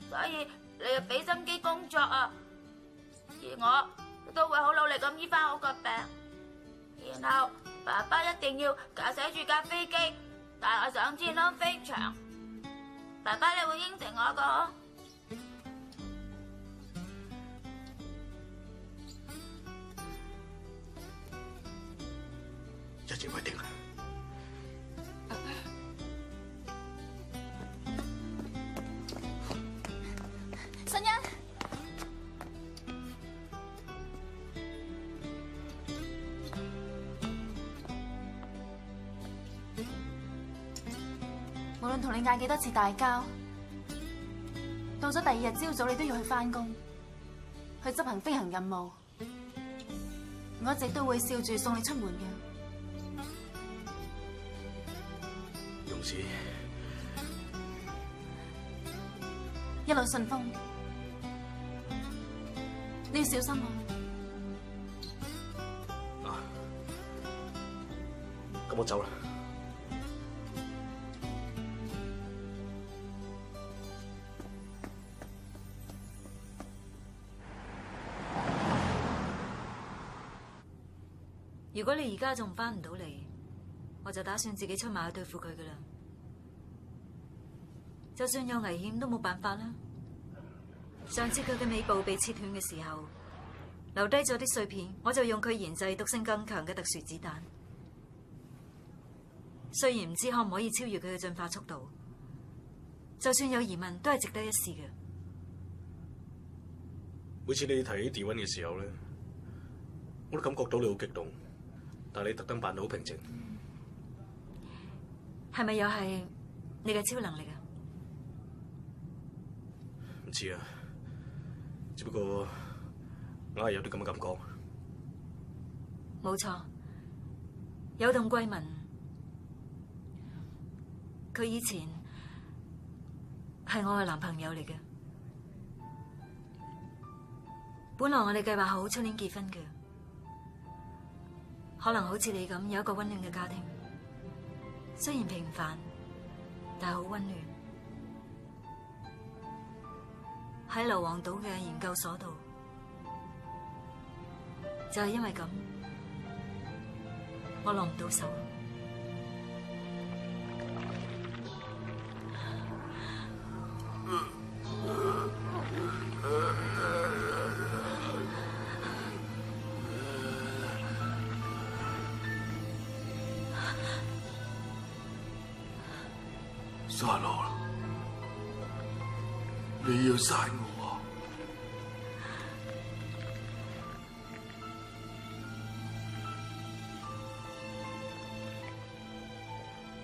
所以你要俾心機工作啊。而我都會好努力咁醫翻好個病。然後爸爸一定要駕駛住架飛機帶我上天空飛翔。爸爸，你會應承我個？一言為定啊！新欣。論同你嗌幾多次大交，到咗第二日朝早，你都要去返工，去執行飛行任務。我一直都會笑住送你出門嘅。容子，一路順風，你要小心啊！咁我走啦。如果你而家仲返唔到嚟，我就打算自己出馬去對付佢噶啦。就算有危險都冇辦法啦。上次佢嘅尾部被切斷嘅時候，留低咗啲碎片，我就用佢研製毒性更強嘅特殊子彈。雖然唔知可唔可以超越佢嘅進化速度，就算有疑問都係值得一試嘅。每次你提起 D1 嘅時候咧，我都感覺到你好激動，但係你特登扮到好平靜。係咪又係你嘅超能力啊？唔知啊，只不過硬係有啲咁嘅感覺。冇錯，有棟桂文，佢以前係我嘅男朋友嚟嘅。本來我哋計劃好出年結婚嘅，可能好似你咁有一個溫暖嘅家庭，雖然平凡，但係好溫暖。喺硫磺島嘅研究所度，就係因為咁，我落唔到手。沙羅，你要殺我？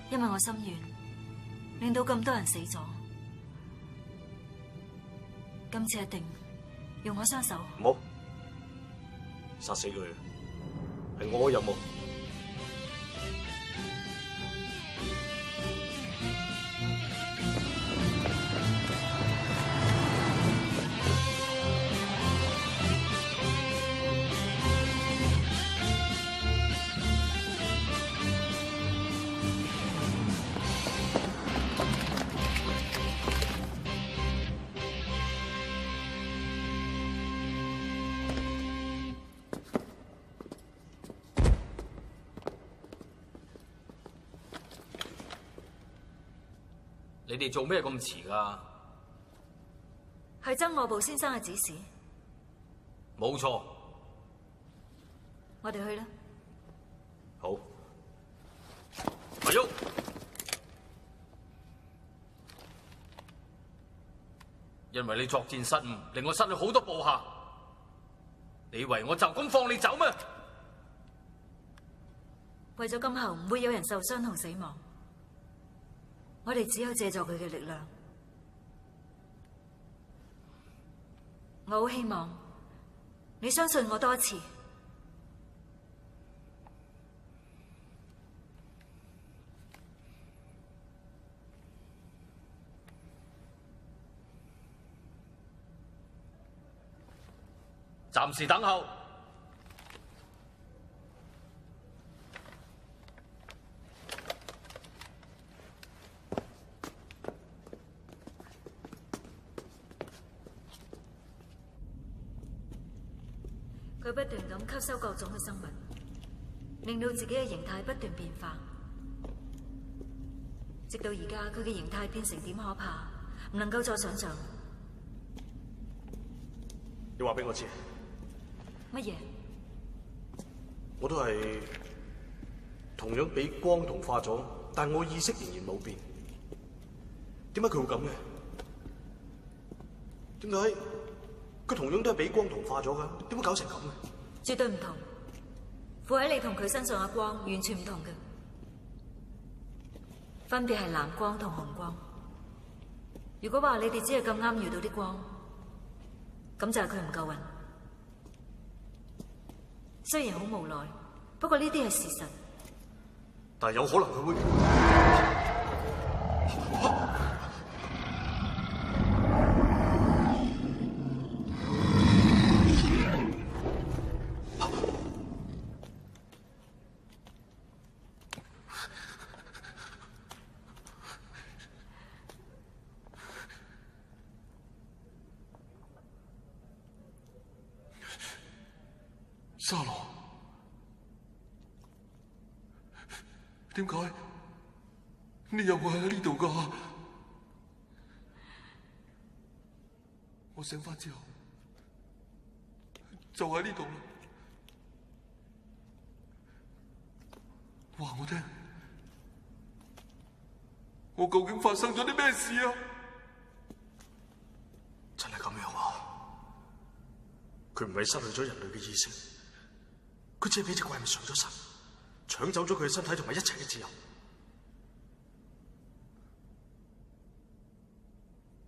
因為我心軟，令到咁多人死咗。今次一定用我雙手。唔好，殺死佢，係我嘅任務。你哋做咩咁遲㗎？係曾我部先生嘅指示。冇錯。我哋去啦。好。阿喐，因為你作戰失誤，令我失去好多部下。你以為我就咁放你走咩？為咗今後唔會有人受傷同死亡，我哋只有借助佢嘅力量。我好希望你相信我多一次。暫時等候。佢不斷咁吸收各種嘅生物，令到自己嘅形態不斷變化，直到而家佢嘅形態變成點可怕，唔能夠再想象。你話俾我知。乜嘢？我都係同樣俾光同化咗，但我意識仍然冇變。點解佢會咁嘅？點解佢同樣都係俾光同化咗噶？點解搞成咁嘅？絕對唔同。附喺你同佢身上嘅光完全唔同嘅。分別係藍光同紅光。如果話你哋只係咁啱遇到啲光，咁就係佢唔夠運。雖然好無奈，不過呢啲係事實。但係有可能佢會。沙羅，點解你又會喺呢度㗎？我醒返之後就喺呢度啦。話我聽，我究竟發生咗啲咩事啊？真係咁樣啊？佢唔係失去咗人類嘅意識。佢只係俾隻怪物上咗身，搶走咗佢嘅身體同埋一切嘅自由。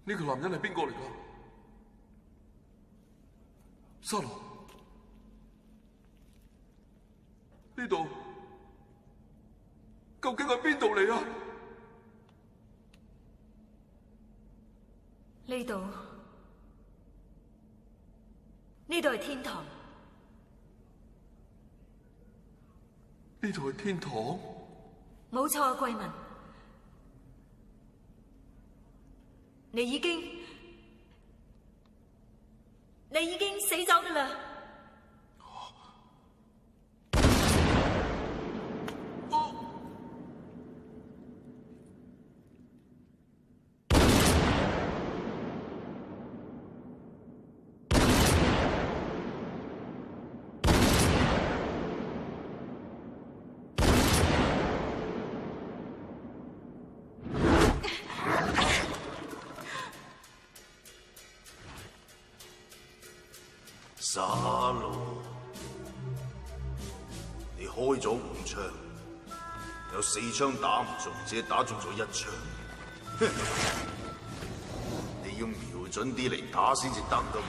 呢個男人係邊個嚟㗎？沙羅，呢度究竟係邊度嚟啊？呢度係天堂。呢度係天堂？冇錯啊，貴文，你已經死咗㗎喇。沙羅，你開咗5槍，有4槍打唔中，只係打中咗1槍。你要瞄準啲嚟打先至得㗎。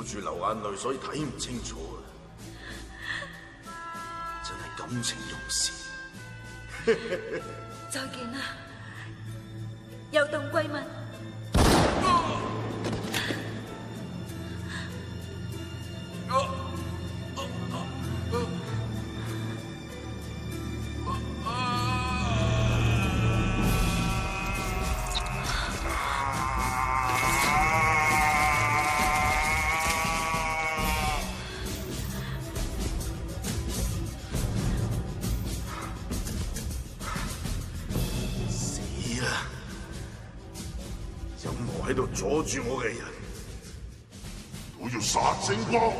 住流眼淚，所以睇唔清楚啊！真係感情用事。再見啦，有動歸文。喺度阻住我嘅人，我要殺星光！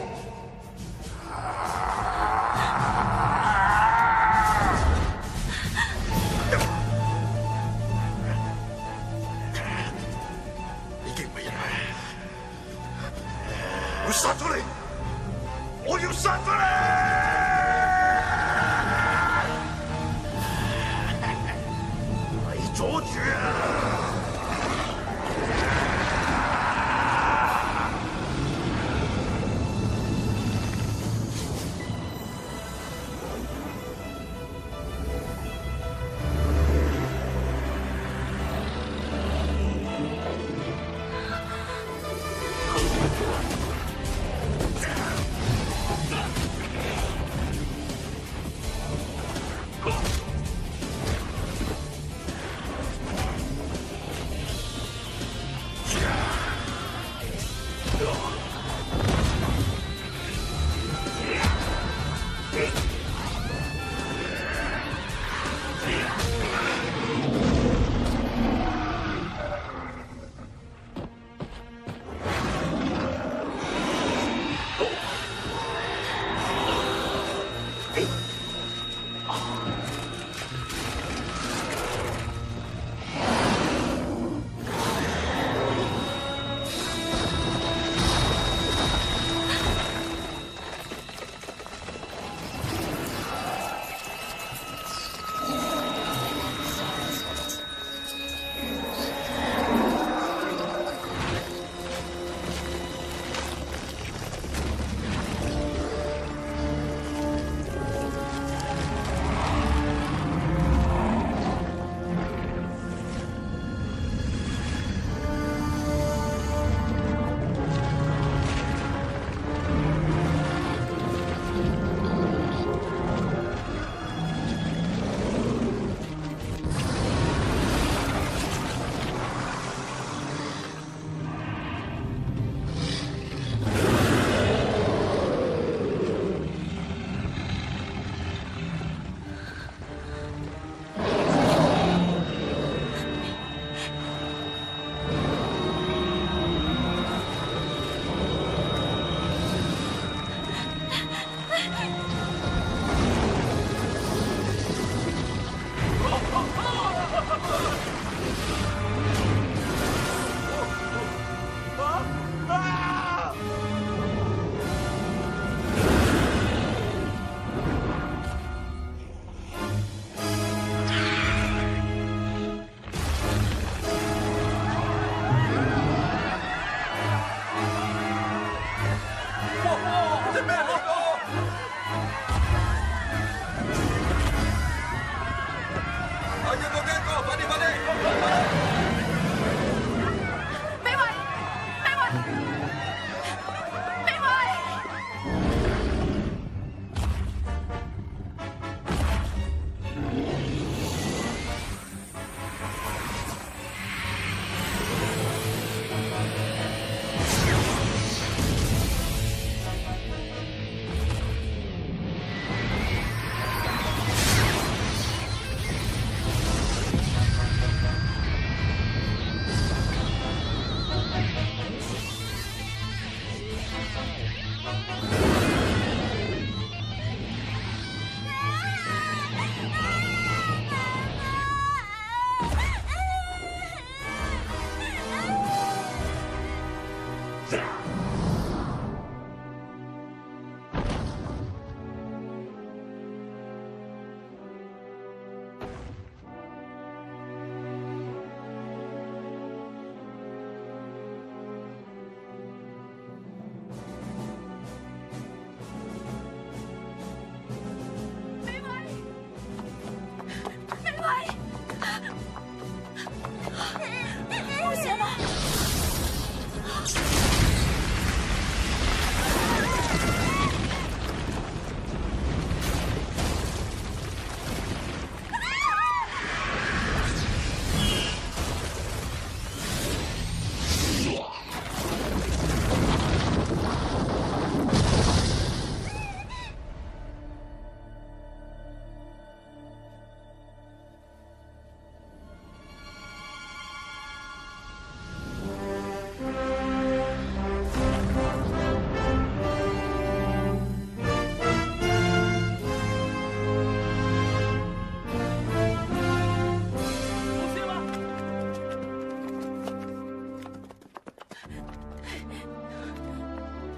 已經唔係人類，我殺咗你！我要殺咗你！咪阻住啊！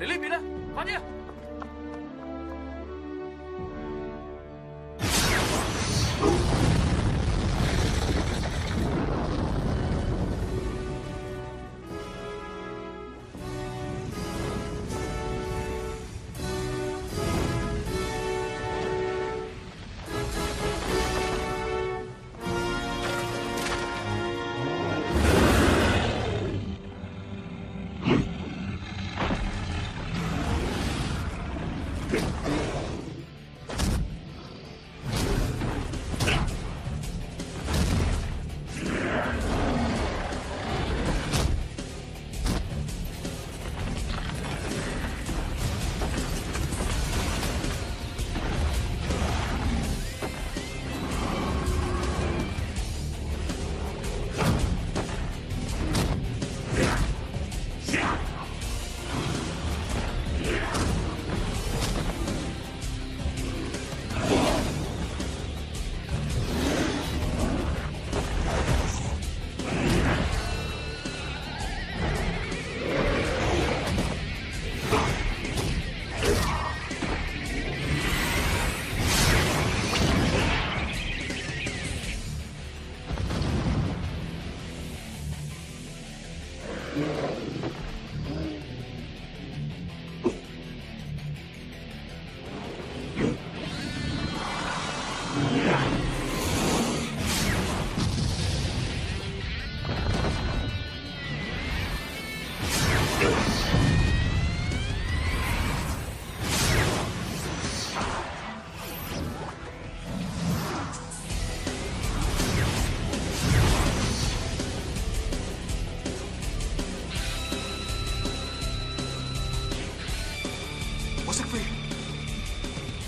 嚟呢邊啦，快啲啊！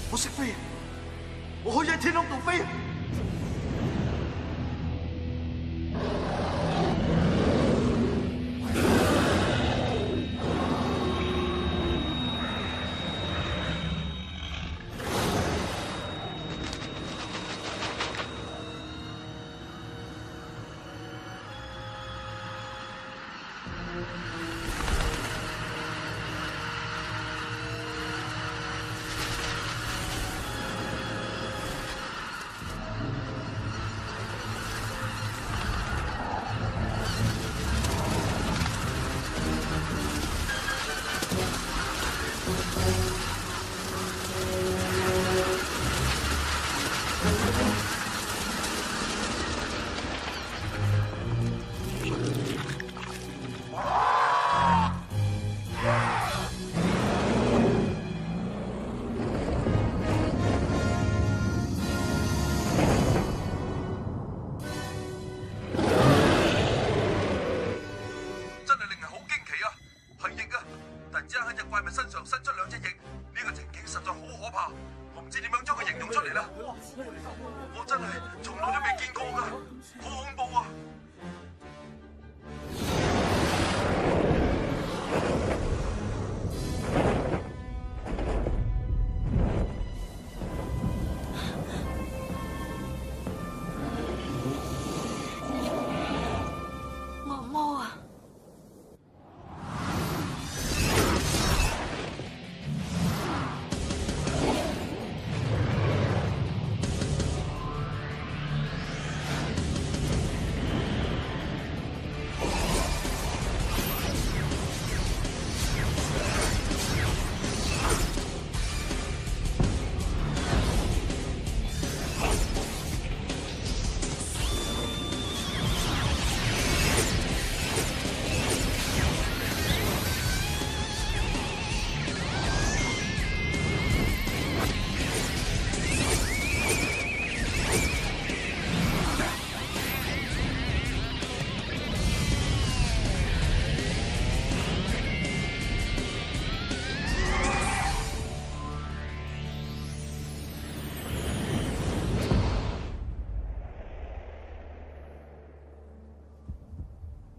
我識飛，我可以喺天空度飛。我真係從來都未見過㗎，好恐怖啊！惡魔啊！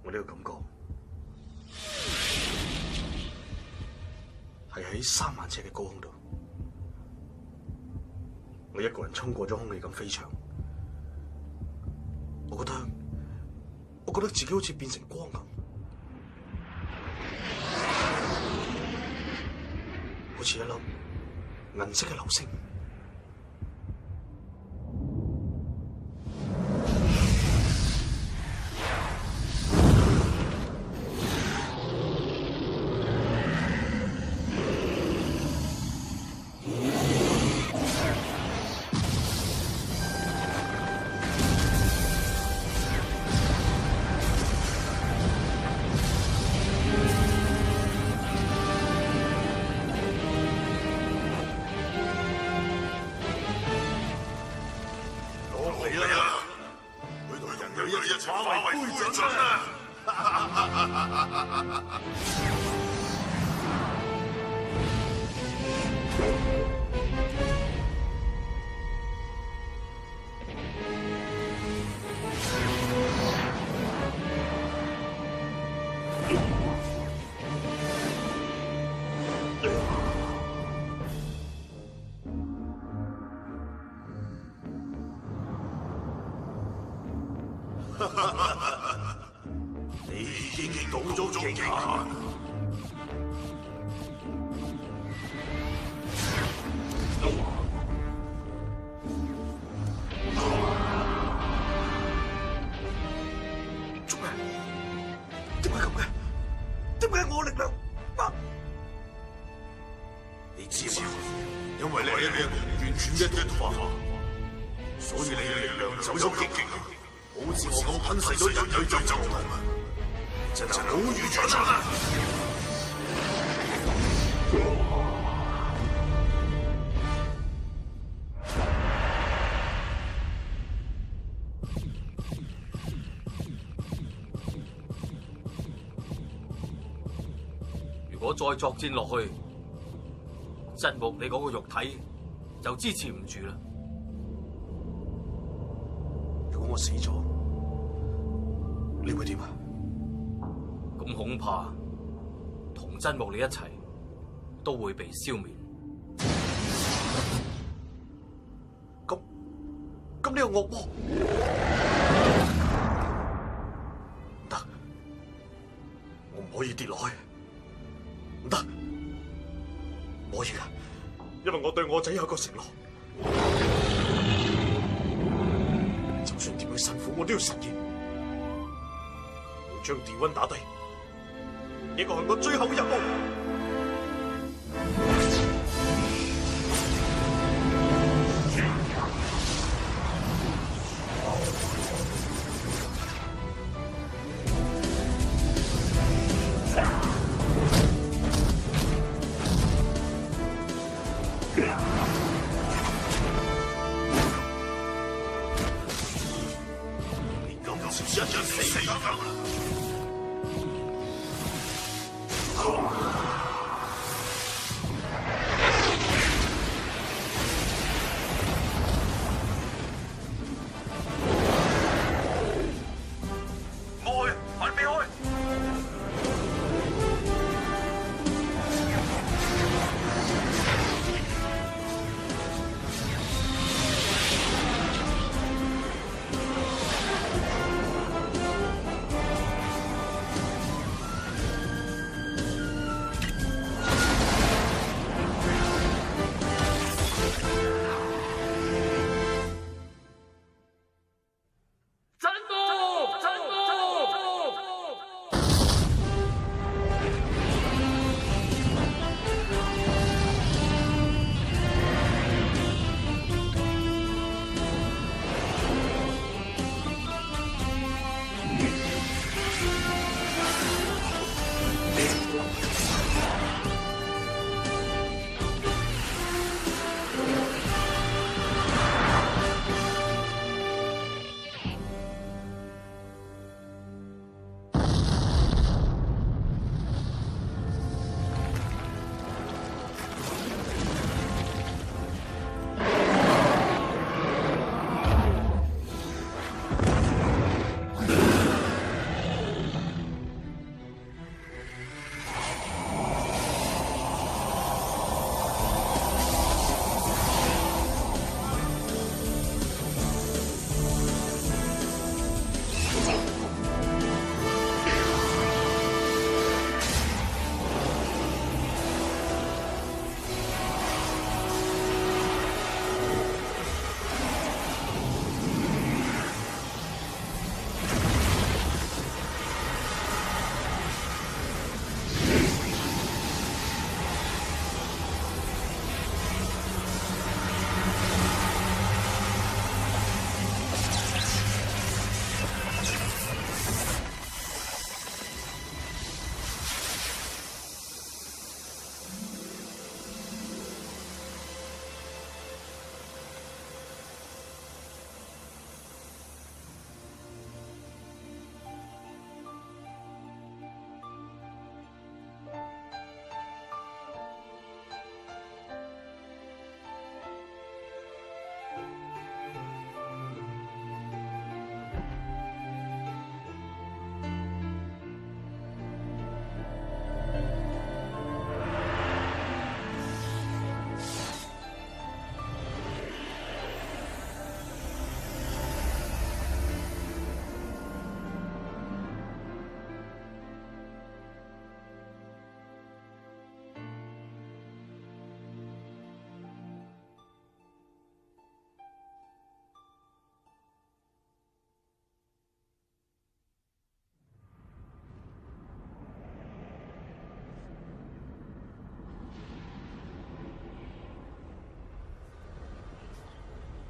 我呢個感覺係喺3萬尺嘅高空度，我一個人衝過咗空氣咁飛翔，我覺得自己好似變成光咁。好似一粒銀色嘅流星。你已經到咗極限。做咩？點解咁嘅？點解我力量不？你知嘛？因為你係一個完全嘅脫化，所以你嘅力量就有極勁。好似我咁吞噬咗人類最終，真係好愚蠢啊！如果再作戰落去，真木你嗰個肉體就支持唔住啦。如果我死咗，你會點啊？咁恐怕同真木你一齊都會被消滅。咁呢個惡魔唔得，我唔可以跌落去，唔得，唔可以噶，因為我對我仔有一個承諾。就算點樣辛苦，我都要實現。我將電溫打低，呢個係我最後嘅任務。一日死夠啦！開，快避開！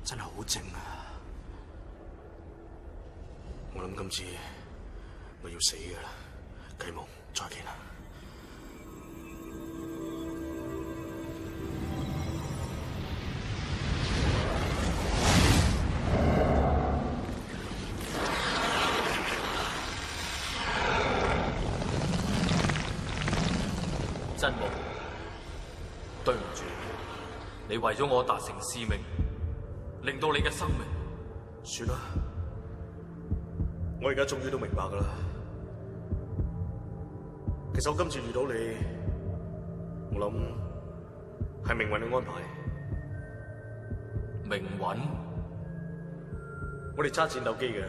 真係好靜啊！我諗今次我要死㗎啦，繼夢，再見啦！真夢，對唔住，你為咗我達成使命，令到你嘅生命。算啦，我而家終於都明白噶啦。其實我今次遇到你，我諗係命運嘅安排。命運？我哋揸戰鬥機嘅，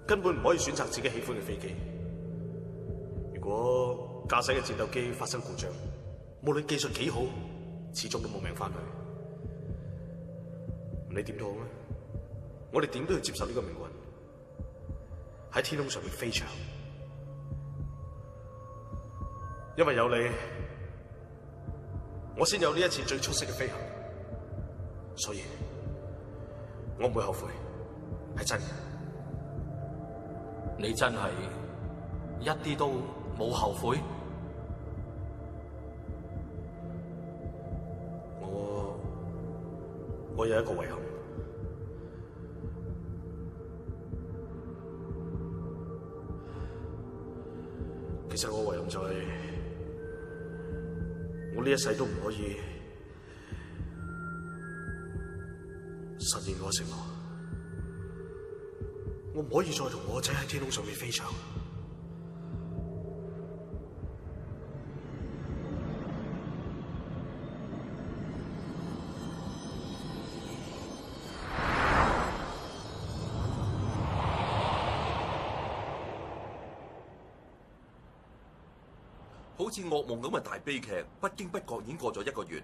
根本唔可以選擇自己喜歡嘅飛機。如果駕駛嘅戰鬥機發生故障，無論技術幾好，始終都冇命翻去。你點都好啦，我哋點都要接受呢個命運，喺天空上面飛翔。因為有你，我先有呢一次最出色嘅飛行，所以我唔會後悔，係真嘅。你真係一啲都冇後悔？我有一個遺憾，其實我遺憾就係我呢一世都唔可以實現我嘅承諾，我唔可以再同我仔喺天空上面飛翔。好似噩夢咁嘅大悲劇，不經不覺已經過咗1個月，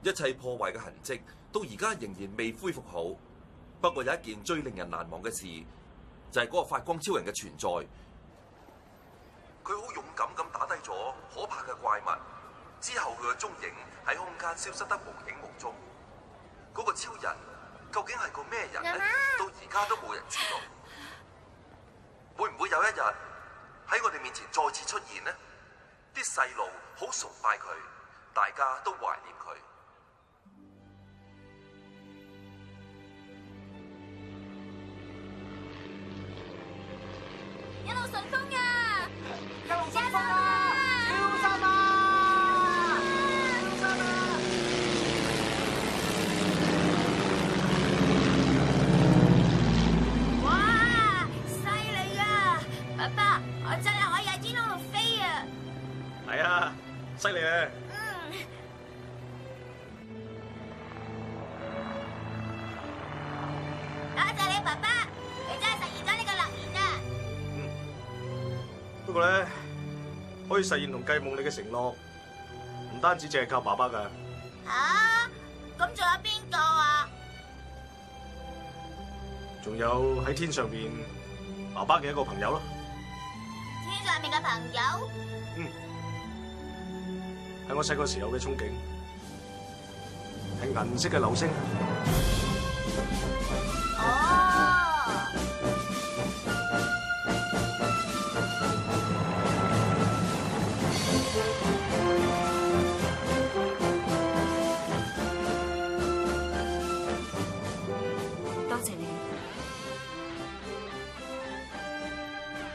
一切破壞嘅痕跡到而家仍然未恢復好。不過有一件最令人難忘嘅事，就係嗰個發光超人嘅存在。佢好勇敢咁打低咗可怕嘅怪物，之後佢嘅蹤影喺空間消失得無影無蹤。嗰個超人究竟係個咩人呢？到而家都冇人知道。會唔會有一日喺我哋面前再次出現呢？啲細路好崇拜佢，大家都懷念佢。一路順風啊！一路順風啊！小心啊！小心啊！哇！犀利啊！爸爸，我真係可以喺天空度飛啊！係啊，犀利啊！多謝你，爸爸，你真係實現咗呢個諾言啊！不過咧，可以實現同繼夢你嘅承諾，唔單止淨係靠爸爸噶。吓？咁仲有邊個啊？仲有喺天上邊爸爸嘅一個朋友咯。天上面嘅朋友？係我細個時候嘅憧憬，係銀色嘅流星。多謝你，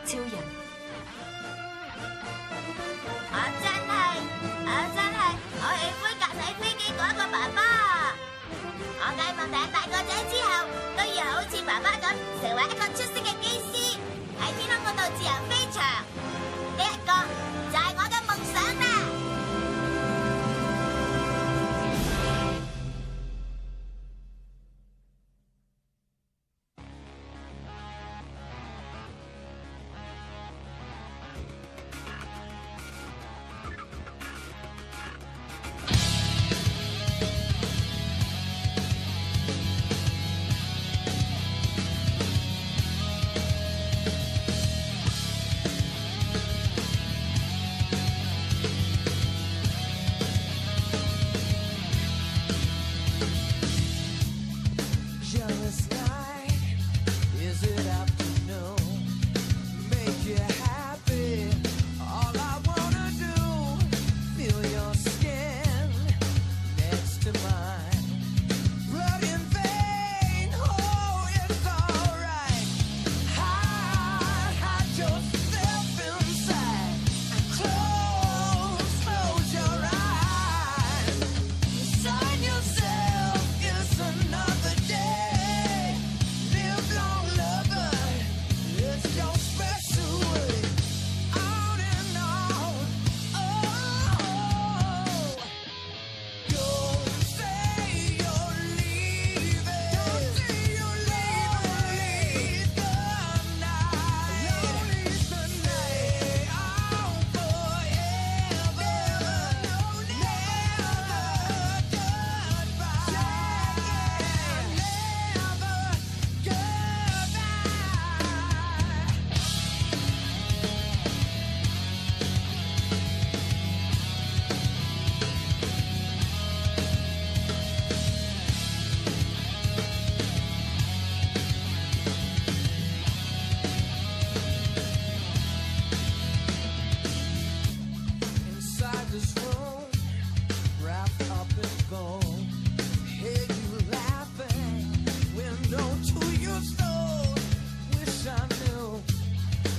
超人。我喜歡駕駛飛機嗰一個爸爸。我繼夢第日大個仔之後，都要好似爸爸咁，成為一個出色嘅機師，喺天空嗰度自由飛翔。呢一個就係我嘅夢想啦。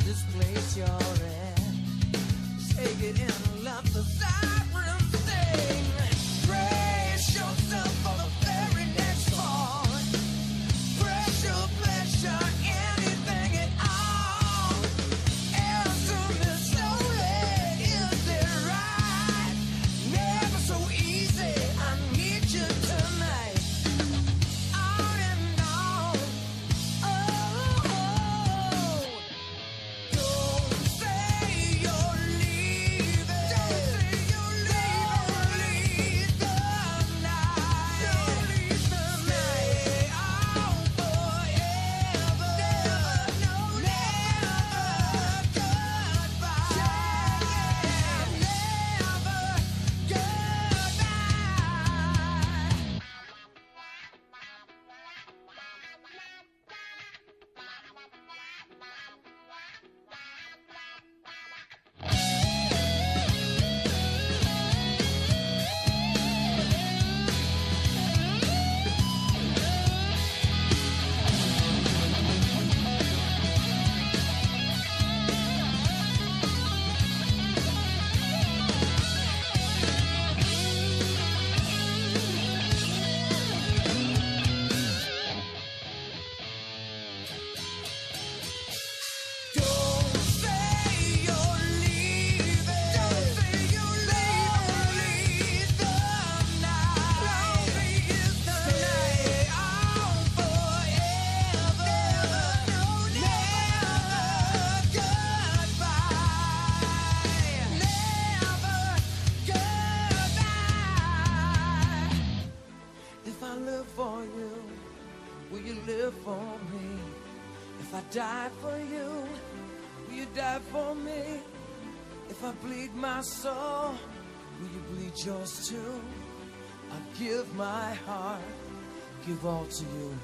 this place you're in. Take it in and let the sirens sing. Brace yourself for the very next fall. Pressure, pleasure, anything at all. Answer me slowly, is it right? Never so easy, I need you tonight. On and on. Oh, don't say you're leaving. Don't say you're leaving. Leave the night. Don't leave the night. Oh, forever. Never, no, never goodbye. Never goodbye. Don't say you're leaving. Don't say you're leaving. Leave the night. Lonely is the night. Oh, forever. Never, no, never goodbye. Never goodbye. If I live for you, will you live for me? If I die for you, will you die for me? If I bleed my soul, will you bleed yours too? I give my heart, give all to you.